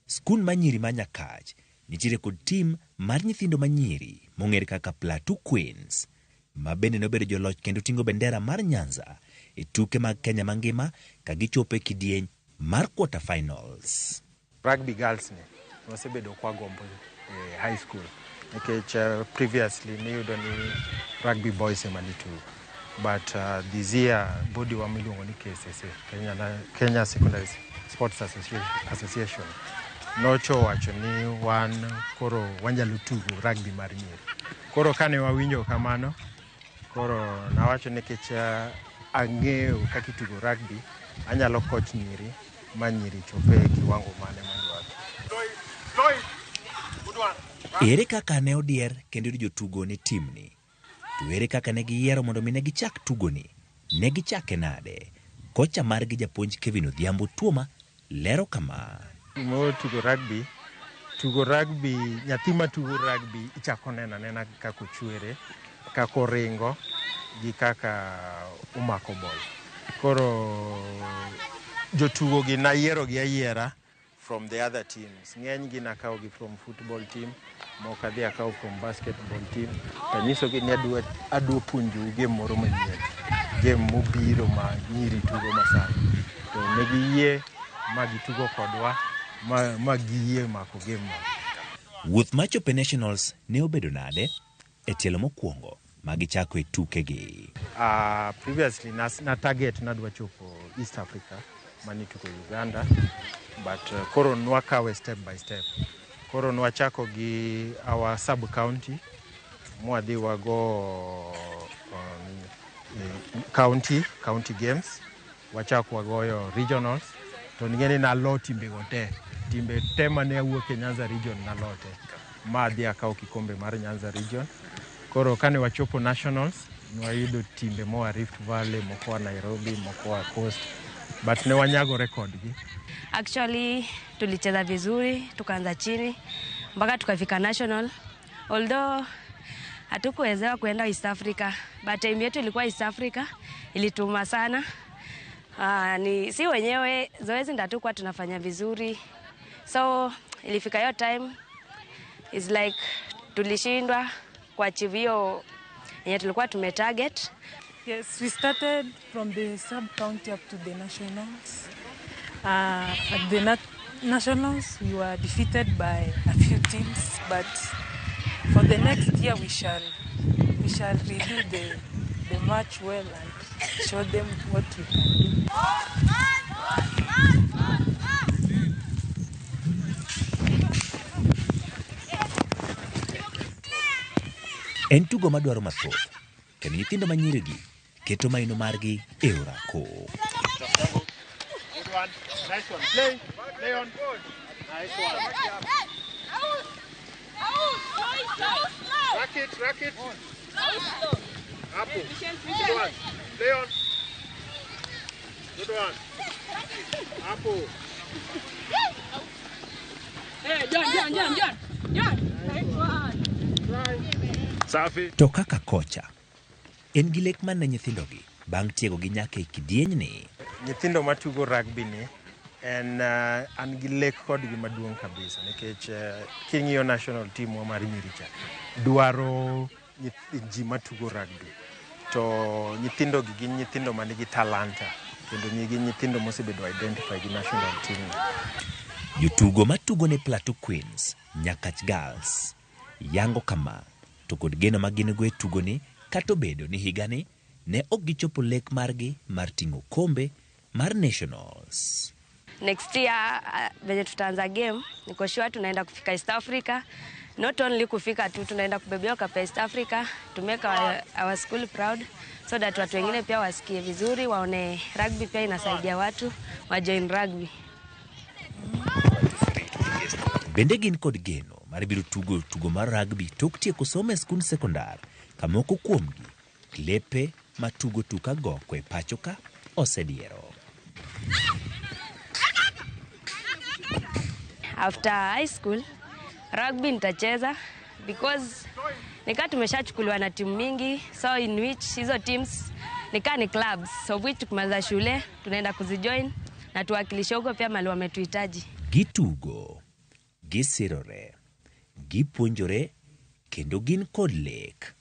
Skul manyiri mar Nyakach nitiere kod tim mar nyithindo manyiri mong'ere kaka Plateau Queens ma bende nobedo joloch kendo tingo bendera mar Nyanza e tuke mag Kenya mangima ka gichopo e kidieny mar quarter finals. Rugby girls ne wasebedo kwa gombo e high school nikech previously niyudo ni rugby boys emanitugo but this year body wa miluongo ni KSSA Kenya Secondary Sports Association nocho wacho ni wan koro wanyalo tugo rugby mar nyiri. Koro kane wawinjo kamano koro nawacho nikech ang'eyo kaka itugo rugby anyalo coach nyiri ma nyiri chope kiwango mane madwaro. Ere kaka ne odier kendo jotugo ne timni? To ere kaka ne giyiero mondo mi ne gichak tugoni? Ne gichake nade? Kocha margi japuonj Kevin Odhiambo Tuoma lero kama. Mo tugo rugby nyathi ma tugo rugby ichako nena kaka ochwere, kaka oringo gi kaka umako ball. Koro jotugo gi na yiero gi ayiera from the other teams. Ng'eny gi nakawo gi from football team, moko adhi akawo from basketball team. Tanyiso gi ni adwa puonjo game moro manyien. Game mobiro ma nyiri tugo masani. To ne giyie ma gitugo kodwa ma giyie mako game no. Wuoth machopo Nationals ne obedo nade e tielo mokwongo ma gichako e tuke gi? Previously na target nadwa chopo East Africa mani tuko Uganda but koro nwakawe step by step. Koro nwachako gi our sub county mwadhi wago county games, wachako wagoyo regionals to ningeni na lot timbe te mane awuok e Nyanza region na lote ma dhi akawo kikombe mar Nyanza region. Koro kane wachopo nationals nwayudo timbe moa Rift Valley, moko wa Nairobi, moko wa Coast but ne wanyago record gi. Actually tulicheza vizuri tukaanza chini mpaka tukafika national, although hatukuweza kuenda East Africa but time yetu ilikuwa East Africa, ilituma sana. Si wenyewe zoezi ndatukuwa tunafanya vizuri, so ilifika hiyo time is like tulishindwa kuachieve hiyo yenye tulikuwa tumetarget. Yes, we started from the sub-county up to the nationals. At the nationals, we were defeated by a few teams, but for the next year, we shall redo the match well and show them what we can do. En tugo madwaro mathoth, kendo nyithindo manyirigi keto maino margi e orako. Nice one. Play on. Nice one. Rack it. Hapo. Good one. Leon. Good one. Hapo. Hey, John. Safi. To kaka kocha, en gi lek man ne nyithindogi bang' tiego gi nyaka e kidieny-ni. Nyithindo matugo rugby ni an gi lek kodgi maduong' kabisa nikech king'iyo national team wa mar nyiricha dwaro ji matugo rugby. To nyithindogi gin nyithindo manigi talanta kendo gin nyithindo mosebedo identify gi national team. Jotugo matugo ne Plateau Queens, Nyakach Girls, yango kama to kod geno ma gin go e tugoni kata obedo ni higani ne ok gichopo lek margi mar ting'o kombe mar Nationals. Next year venye tutaanza game niko sure tunaenda kufika East Africa. Not only kufika tu, tunaenda kubebea kwa East Africa to make our school proud so that watu wengine pia wasikie vizuri, waone rugby pia inasaidia watu wa join rugby. Bende gin kod geno mar biro tugo mar rugby tok tieko somo e skund sekondar ka moko kuomgi lepe matugo tuka goko e pacho ka osediero. After high school rugby nitacheza because nika tumeshachukuliwa na timu mingi, so in which hizo teams nika ni clubs, so which tukimaza shule tunaenda kuzijoin na tuwakilishe huko pia mali wametuhitaji. Gitugo, gisirore, gipuonjore kendo gin kod lek.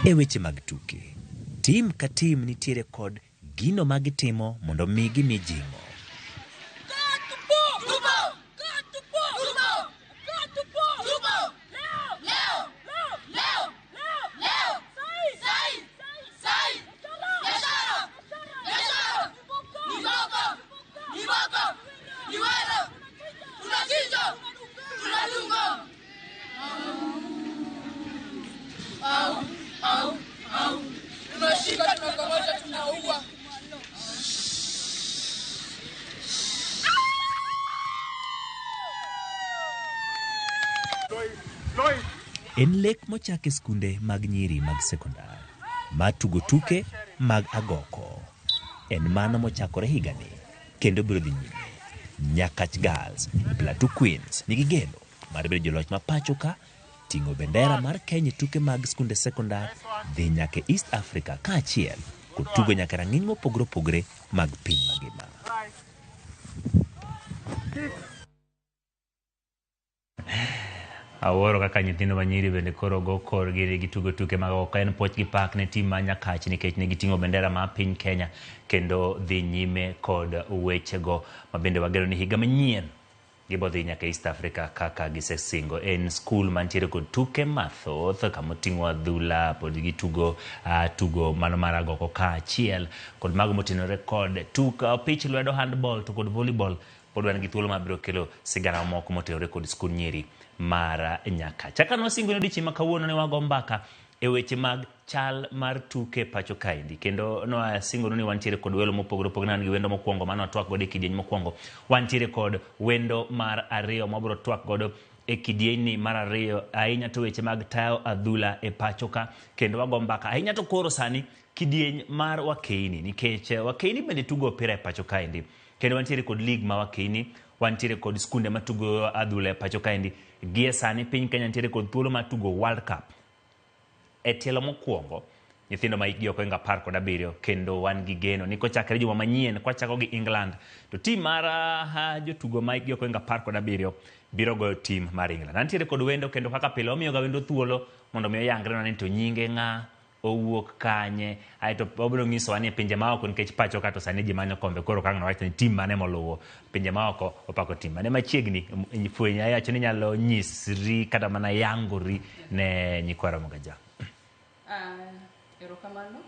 E weche mag tuke, tim ka tim nitiere kod gino magitimo mondo migi mijing'o. En lek mochake skunde mag nyiri mag sekondar matugo tuke mag agoko. En mano mochakore higani kendo biro dhi nyime. Nyakach Girls, Plateau Queens nigi geno mar bedo joloch ma pacho ka ting'o bendera mar Kenya tuke mag skunde sekondar dhi nyaka East Africa kaachiel kod tugo nyaka rang'iny mopogore opogore mag piny mangima. Aworo kaka nyithindo manyiri bende koro go korgi gitugo tuke mag oko. En poch gi pak ne tim ma Nyakach nikech ne giting'o bendera ma piny Kenya kendo dhi nyime kod wechego ma bende wagero ni higa manyien gibodhi nyaka East Africa kaka gisesingo. En skul mantiere kod tuke mathoth kama oting'o adhula, pod gitugo tugo mano mar agoko kaachiel kod mago motenore kod pich lwedo, handball to kod volleyball. Pod wan gi thuolo mabiro kelo sigana moko motenore kod skul nyiri mar Nyakach. Chaka nwasingo ni dichi makawuono ne wago mbaka e weche mag chal mar tuke pacho kaendi, kendo nwasingo ni wantiere kod welo mopogore opogore. Nan gi wendo mokwongo mano twak godo e kidieny mokwongo. Wantiere kod wendo mar ariyo mabiro twak godo e kidieny mar ariyo ahinya to weche mag tayo adhula e pacho ka, kendo wago mbaka ahinya to koro sani kidieny mar Wakeini nikech Wakeini bende tugo opira e pacho kaendi, kendo wantiere kod lig ma Wakeini, wantiere kod skunde matugo adhula e pacho kaendi. Gie sani piny Kenya nitiere kod thuolo matugo World Cup. E tielo mokwongo nyithindo ma hikgi okoinga 17 kendo wan gi geno ni kochakre juma manyien kwachako gi England to tim mar jotugo ma hikgi okoinga 17 biro goyo tim mar England. Nitiere kod wendo kendo kaka pile omiyo ga wendo thuolo mondo mi oyangre ni to nyinge ng'a, owuok kanye, aito obiro nyiso ni pinje maoko nikech pacho ka to sani ji manyo kombe koro kang'no wacho ni tim mane moluwo pinje maoko opako tim mane machiegni fwenya yacho ni nyalo nyisri kata mana yangori ne nyikwara Mogaja. Erokamano.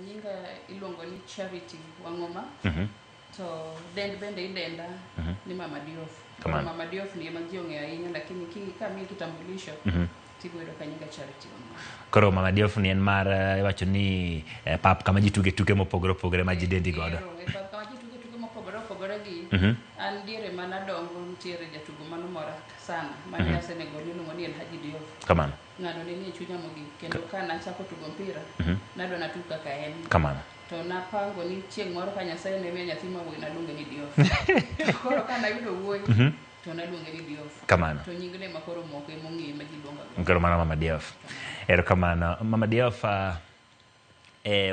Nyinga iluongo ni Charity Wang'oma. To dend bende idenda ni Mama Diof. Mama Diof ni ema ji ong'eyo ahinya, lakini kamiyi kitambulisho tiguedo ka nyinga Charity Wang'oma. Koro Mama Diof ni en mar wacho ni pap kama ji tuge mopogore opogore ma ji dendi godo. Pap kama ji tuge mopogore opogore gi an diere mana dongo ntiere jatugo mano mora sana mane Senegal iluongo ni El Hadji Diouf. Kamano. Ng'ano ne nie chunya mogik kendo ka nachako tugo mpira nadwa natugo kaka en. Kamano. To napango ni chieng' moro ka Nyasaye ne miya nyathi ma wuoyi naluonge ni Diouf. Koro ka nayudo wuoyi to naluonge ni Diouf. Kamano. To nyingne ma koro moko emong'eye ma ji luongago. Koro mana Mama Diouf. Erokamano. Mama Diouf,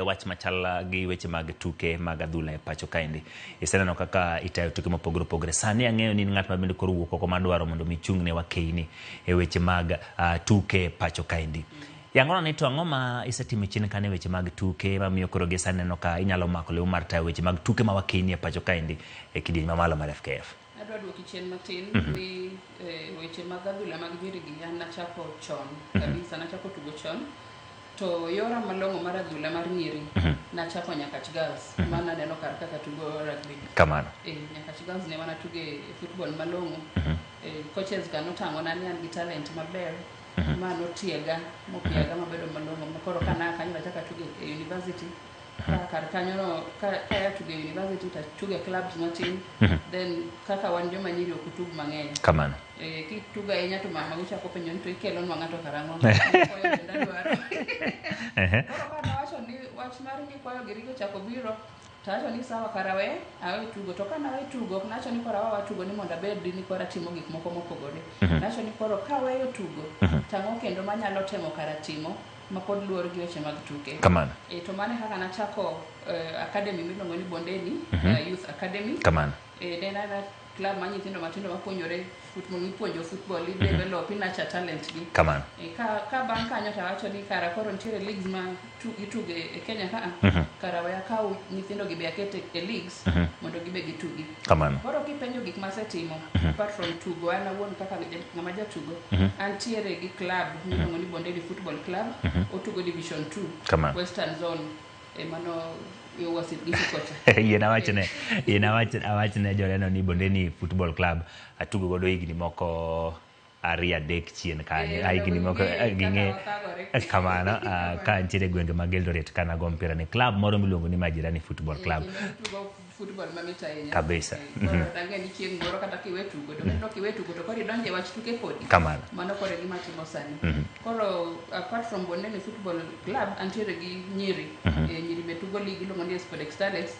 wach machal gi weche mag tuke mag adhula e pacho kaendi. Iseneno kaka itayo tuke mopogore opogore. Sani ang'eyo ni ng'at ma bende koro wuok oko madwaro mondo michung'ne wakeini e weche mag tuke pacho kaendi. Yangono ni to ang'o ma isetimo chien kane weche mag tuke mamiyo koro gi saneno ka inyalo mako lew mar tayo weche mag tuke ma wakeini e pacho kaendi e kidieny mamalo mar FKF. Adwa duoki chien matin ni weche mag adhula mag nyirigi an nachako chon kabisa, nachako tugo chon. To yora malong'o mar adhula mar nyiri nachako Nyakach Girls mana neno kar kaka tugo rugby. Kamano. Nyakach Girls ne mana tuge football malong'o. Coaches ka notang'ona ni an gi talent maber ma notiega mopiega mabedo malong'o makoro kana kanyo nachaka tuge e university. Kar kanyo no kaya tuge university tuge clubs matin then kaka wan joma nyiri ok tug mang'eny. Kamano. Kituga ahinya to mama uchako penjo ni to ikelonwa ng'ato karang'o. Koyo benda dwaro. Koro nawacho ni wach mar ni kwayo giri chako biro tawacho ni sawa karawe awe tugo to kana we tugo ok nacho ni kora wa tugo ni mondo abed ni kora timo gik moko mopogore. Nacho ni koro ka weyo tugo tang'o kendo manyalo temo kara timo mapod luor gi weche mag tuke. Kamano. To mane kaka nachako academy miluongo ni Bondeni Youth Academy. Kamano. Ne na club ma nyithindo matindo mapuonjore football, mipuonjo football, develop inacha talent gi. Kamano. Ka bang' kanyo tawacho ni kara koro ntiere leagues ma ituge e Kenya ka kara we akaw nyithindo gi be akete e leagues mondo gibe gitugi. Kamano. Koro kipenjo gik masetimo apart from tugo an awuon kaka ng'ama jatugo antiere gi club miluongo ni Bondeni Football Club otugo division 2 Western Zone mano yo wasikisho kocha. Awachne joleno ni Bondeni Football Club atugo godo higni moko aria dek chien kanyo higni moko ging'e kamano ka ntiere gwenge mag Eldoret kana go mpira ni club moro miluongo ni Majirani Football Club. Football mamita ahinya. Kabisa. Range ni chieng' moro kata kiwe tugo to koro idonje wach tuke podi. Kamano. Mano kore gima timo sani. Koro apart from Bondeni Football Club antiere gi nyiri. Nyiri be tugo league iluongo ni Sport Starlets.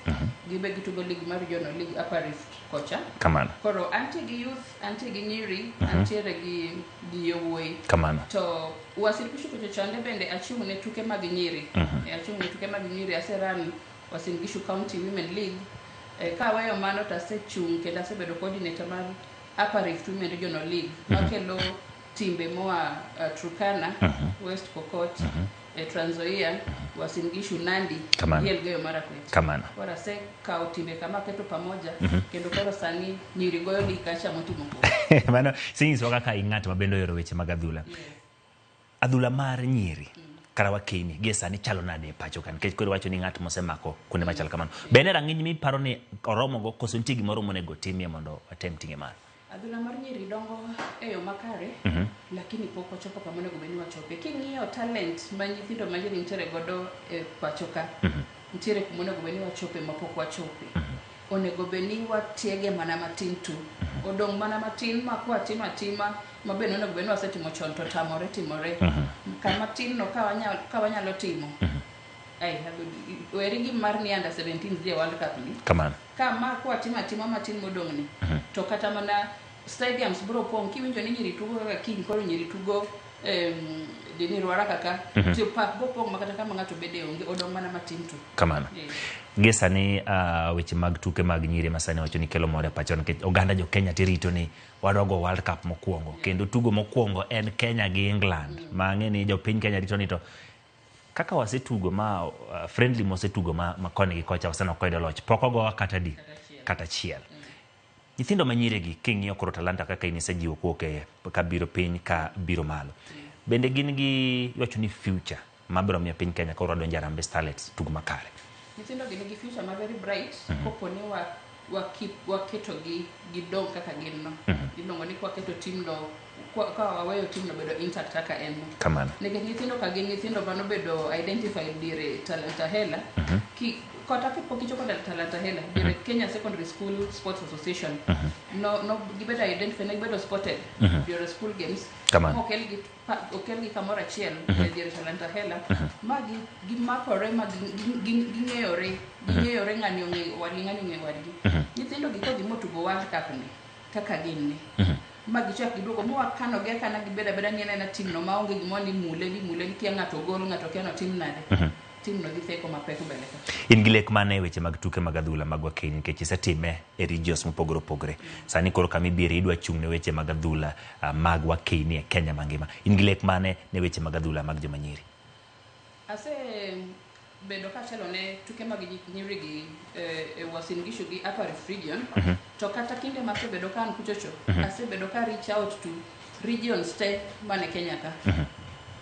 Gibe gitugo league mar Regional League Upper Rift kocha. Kamano. Koro antie gi youth, antie gi nyiri, antiere gi yowuoyi. Kamano. To Uasin Gishu chonde bende achung' ne tuke mag nyiri. Achung' ne tuke mag nyiri aserani Uasin Gishu County Women League. Ka wayo mano tasechung' kendo asebedo coordinator mar Upper Rift Women Regional League makelo timbe moa Turkana, West Pokot, Trans Nzoia, Uasin Gishu, Nandi, Elgeyo Marakwet. Kamano. Kora se kao timbe kama keto pamoja kendo koro sani nyiri goyo likacha motimo ko. Mano sinyiso kaka ing'at mabendo yoro weche mag adhula. Adhula mar nyiri kara wakeini gie sani chalo nade e pacho kan kech koro wacho ni ng'at mosemako kuonde machal kamano. Bende rang'iny mi paro ni oromo go koso nitie gimoro monego timie mondo atem ting'e malo. Adhula mar nyiri dongo e yo makare lakini pok ochopo kama onego bed ni wachope. King'iyo talent ma nyithindo ma nyiri nitiere godo e pacho ka nitiere kuma onego bed ni wachope mapok wachope. Onego bed ni watiege mana matin tu. Odong' mana matin ma kwa atima mabe onego bed ni wasetimo chon to tamore timore. Kama tin no ka wanyalo timo. Weri gi mar ni under 17 dia World Cup ni. Kamano. Kama kwa atima matin modong' ni. To kata mana stadiums bro pong kiwinjo ni nyiri tugo kaka kiny koro nyiri tugo dini rwara kaka to pak go pong makata kama ng'ato bede onge odong' mana matin tu. Kamano. Gie sani weche mag tuke mag nyiri masani wacho ni kelo mor e pacho nikech oganda jo Kenya tirito ni wadogo World Cup mokwongo kendo tugo mokwongo en Kenya gi England. Mang'e ni jo piny Kenya rito ni to kaka wasetugo ma friendly mosetugo ma koni gi kocha waseno koydo loch pokogo kata chiel. Nyithindo manyire gi king'iyo koro talanta kaka inisejiwo kuoke ka biro piny ka biro malo. Bende gin gi wacho ni future mabiro miyo piny Kenya koro donjo Harambee Starlets tugo makare. Nyithindo gin gi future ma very bright kopo ni waketo gi gidong' kaka gin no. Iluongo ni kwaketo team no ka waweyo timno bedo intact kaka en no. Kamano. Nikech nyithindo ka gin nyithindo mano bedo identified dire Talanta Hela kota kapok ichopo Talanta Hela dire Kenya Secondary School Sports Association no gibedo identified ne gibedo spotted dire school games okel gi kamoro achiel dire Talanta Hela ma gimakore ma ging'eyore ng'ani ong'e wadgi nyithindo gi kodhi motugo World Cup ni kaka gin ni ma gichak giduogo mo wakano gi kana gibeda beda ni na team no maonge gimoni mule ni kia ng'ato gol ng'ato kia no team nade team no githeko mapek mbele ka. In gi lek mane weche mag tuke mag adhula mag Wakenya nikech isetime e regions mopogore opogore. Sani koro kama ibiro idwa chung' ne weche mag adhula mag Wakenya e Kenya mangima. In gi lek mane ne weche mag adhula mag joma nyiri? Bedo ka chelo ne tuke mag nyiri gi e Uasin Gishu gi Upper Rift region to kata kinde ma bedo kan kuchocho bedo ka reach out to regions te mane Kenya ka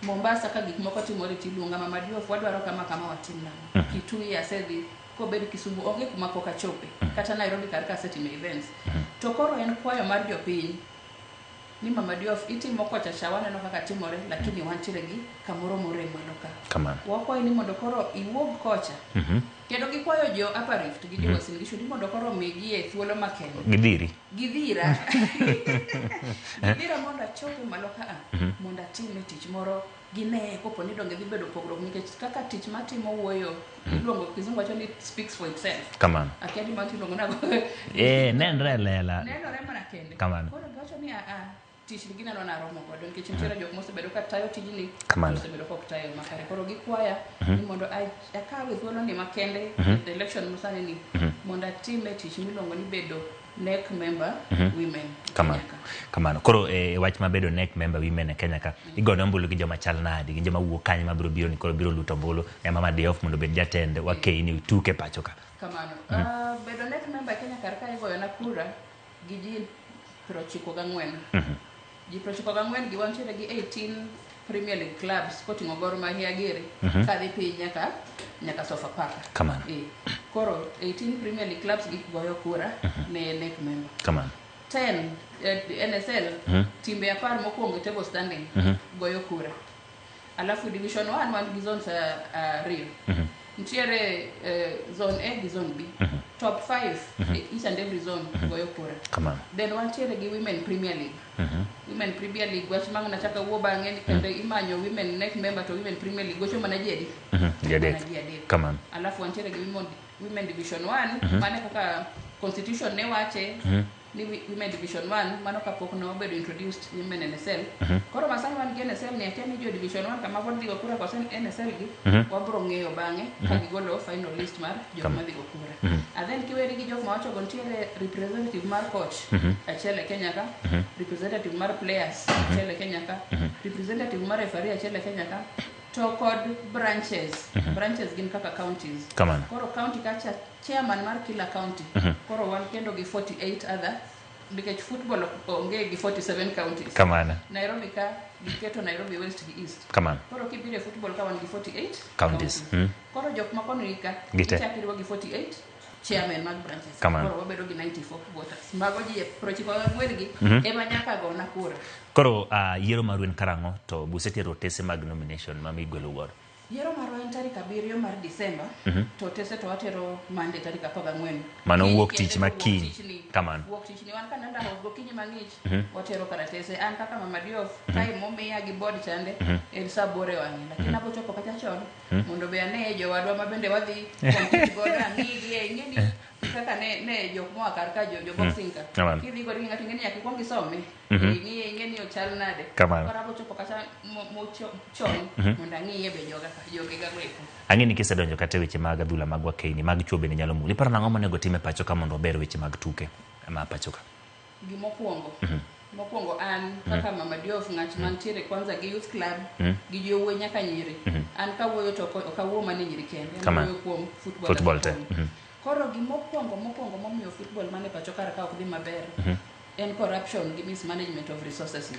Mombasa ka gik moko timore tilunga Mama Diof wadwaro kama watimna Kitui asedhi ko bedo Kisumu onge kuma koka chope kata Nairobi karka setime events to koro en kwayo mar jopiny ni Mama Diof itimo kocha shawana no kaka timore lakini wanchire gi kamoro more maloka Kamano. Wakwayo ni mondo koro iwuog kocha kendo gikwayo jo Upper Rift gi jo Uasin Gishu ni mondo koro migie thuolo makende gidhira mondo achope maloka mondo atime tich moro gine kopo ni donge dhibedo pogruok nikech kaka tich matimo wuoyo iluongo kizungu wacho ni speaks for itself. Kamano. Akiani matilo nago nenre lela nenore mana kende Kamano. Koro gacho ni tich gina no na romo godo nikech nitiere jok mosebedo ka tayo tijni mosebedo ka tayo makare koro gikwaya ni mondo akawe thuolo ni makende the election musani ni mondo atime tich miluongo ni bedo NEC member women Kamano. Koro wach mabedo NEC member women e Kenya ka igono ombulu gi joma chal nadi gi joma wuok kanye mabiro biro ni koro biro luto ombulu ne Mama Diof mondo bed jatend Wakenya tuke pacho ka. Kamano. Bedo NEC member Kenya karka igoyo na kura gi ji 94 ji 94 gi wantiere gi 18 Premier League clubs koting'o Gor Mahia giri kadhi piny nyaka Sofapaka. Kamano. Koro 18 Premier League clubs gi goyo kura ne NEC member. Kamano. 10 NSL timbe 10 mokwongo table standing goyo kura. Alafu division 1 wan gi zones 2. Ntiere zone A gi zone B. Top 5 each and every zone goyo kura. Kamano. Then wantiere gi Women Premier League. Women Premier League wach mang nataka wuo bang'e ni kendo imanyo Women NEC member to Women Premier League gocho mana jedi. Kamano. Alafu wantiere gi Women Division 1 mane kaka constitution ne wache ni Women Division 1 mano kapok no bedo introduced Women NSL. Koro masani wan gi NSL ni atemi jo Division 1 kama pod dhigo kura kosen NSL gi wabro ng'eyo bang'e ka gigolo final list mar jok ma dhigo kura. And then kiweri gi jok ma wacho gontiere representative mar coach achiel e Kenya ka, representative mar players achiel e Kenya ka, representative mar referee achiel e Kenya ka, to kod branches gin kaka counties. Kamano. Koro county kacha chairman mar kila county koro wan kendo gi 48 other nikech football onge gi 47 counties. Kamano. Nairobi ka giketo Nairobi West gi East. Kamano. Koro kibire football ka wan gi 48 counties. Koro jok ma kono ika chakirwa gi 48 chairman mag branches. Koro wabedo gi 94 voters. Mago ji prochiko gwelgi ema nyaka go na kura. Koro yiero maruen karango to busetero tese mag nomination mami gwelo godo. Yiero maruen tarik 7 mar Disemba to tese to watero Monday tarik 14. Mano wuok tich makiny. Kamano. Wuok tich ni wan kana ndalo gokinyi mang'ich watero karatese an kaka Mama Diof time momiya gi board chande en sabore wangi lakini abo chopo kacha chon mondo be ane jo wadwa mabende wadhi compete godo ang'igi ing'eni kaka ne jok moa karka jo boxing ka kidhi go ringa ting'eni nyaka ikwong isome ing'eni ochal nade koro abo chopo kacha chon mondo ang'iye be joge ga gweko. Ang'eni kisedonjo kata weche mag adhula mag Wakenya mag chuo bende nyalo muli. Iparo nang'o monego time pacho ka mondo ober weche mag tuke ma pacho ka? Mokwongo an kaka Mama Diof ng'at mantiere kwanza gi youth club gi jowuoyi nyaka nyiri an kawuoyo to ok awuo mane nyiri kende awuoyo kuom football te. Koro gimokwongo momiyo football mane pacho kar ka ok dhi maber en corruption gi mismanagement of resources.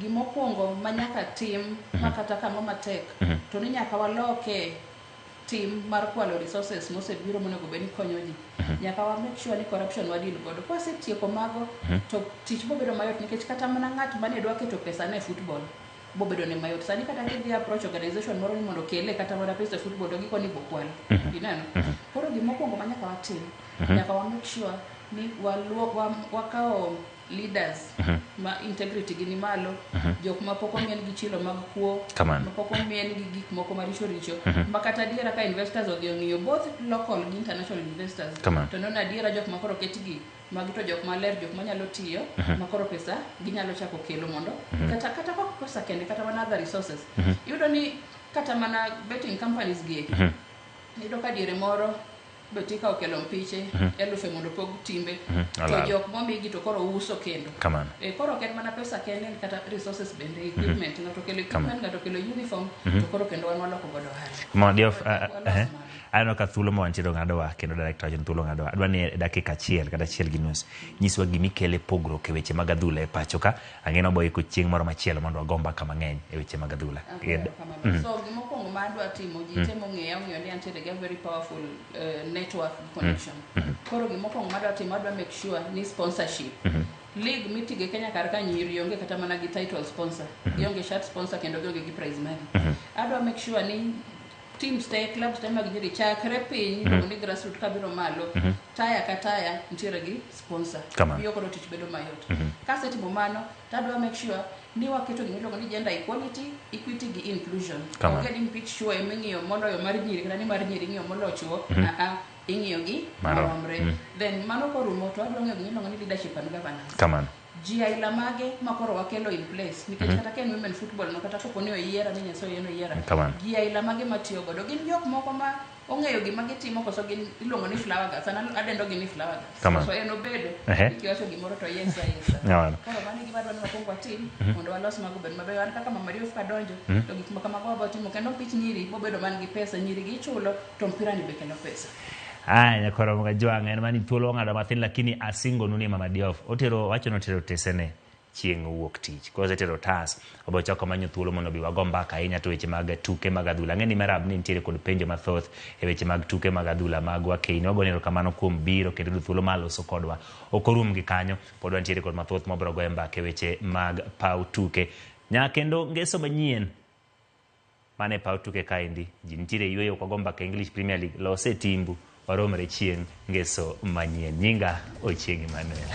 Gimokwongo manyaka tim makata kama matek to ni nyaka waloke team mar kwalo resources mosebiro monego bed ni konyo ji. Nyaka wa make sure ni corruption wadil godo. Kwa setieko mago to tich bobedo mayot nikech kata mana ng'at mane dwa keto pesa ne football bobedo ne mayot. Sani kata kidhi approach organization moro ni mondo kele kata mana pesa football to giko ni bokwal. Ineno. Koro gimokwongo manyaka watim nyaka wa make sure ni wakao leaders ma integrity gi ni malo, jok ma poko mien gi chilo mag kuo, ma poko mien gi gik moko maricho richo, ma kata diera ka investors odhi ong'iyo both local gi international investors, to non adiera jok ma koro ketgi magi to jok maler, jok manyalo tiyo, ma koro pesa ginyalo chako kelo mondo kata kok pesa kende kata mana other resources. Yudo ni kata mana betting companies gi yudo ka diere moro betika okelo mpiche elufe mondo pog timbe to jok momigi to koro uso kendo koro ken mana pesa kende kata resources bende equipment ngato kelo equipment ngato kelo uniform to koro kendo wan waloko godo hali ano ka thuolo mo antiero ng'adowa kendo director John thuolo ng'adowa adwa ni dakika achiel kata achiel gi nus nyiswa gimikele pogruok e weche mag adhula e pacho ka ang'eno boy ko chieng' moro machielo mondo wagomba kama ng'eny e weche mag adhula. So gimokwongo ma adwa timo ji temo ng'eyo ni antiere ga very powerful network connection. Koro gimokwongo ma adwa timo adwa make sure ni sponsorship league mitige Kenya kar ka nyiri onge kata mana gi title sponsor, gionge shirt sponsor kendo gionge gi prize money. Adwa make sure ni teams te clubs te mag nyiri chakre piny ni grassroots kabiro malo taya ka taya ntiere gi sponsor biyo koro tich bedo mayot. Kasetimo mano tadwa make sure ni waketo gimiluongo ni gender equality, equity gi inclusion. Okay, ni pitch show eming'iyo moloyo mar nyiri kata ni mar nyiri ng'iyo moloyo chuo ing'iyo gi maromre. Then mano korumo to adwa ng'iyo gimiluongo ni leadership and governance. Ji aila mage makoro wakelo in place nikech kata ken women football no kata koponi oyiera ni nyaso yeno yiera ji aila mage matiyo godo gin jok moko ma ong'eyo gima gitimo koso gin iluongo ni flower girls ana adendo gi ni flower girls so eno bedo ikiwacho gimoro to yes koro mani gima dwani wakwongo watim mondo walos mago bed mabeyo. An kaka Mama Diof kadonjo to gik moko kamago wabotimo kendo pich nyiri bobedo man gi pesa, nyiri gi chulo to mpira ni be kelo pesa. Nyakoro mga juang en mani thuolo ng'ado mathin lakini asingo nuni Mama Diof otero wacho notero tesene chieng' wuok tich kose tero tas obo chako manyo thuolo mondo bi wago mbaka ahinya to weche mag tuke mag adhula. Ng'eni Merab ni nitiere kod penjo mathoth e weche mag tuke mag adhula magwa keini wagonero kamano kuom biro kendo thuolo maloso kodwa okorum gi kanyo pod wantiere kod mathoth mobro goye mbaka e weche mag pau tuke nyakendo ngeso manyien mane pau tuke kaendi ji nitiere yweyo kwa gomba ka English Premier League lose timbu waromre chieng' ngeso manyien. Nyinga Ochieng' Emmanuel.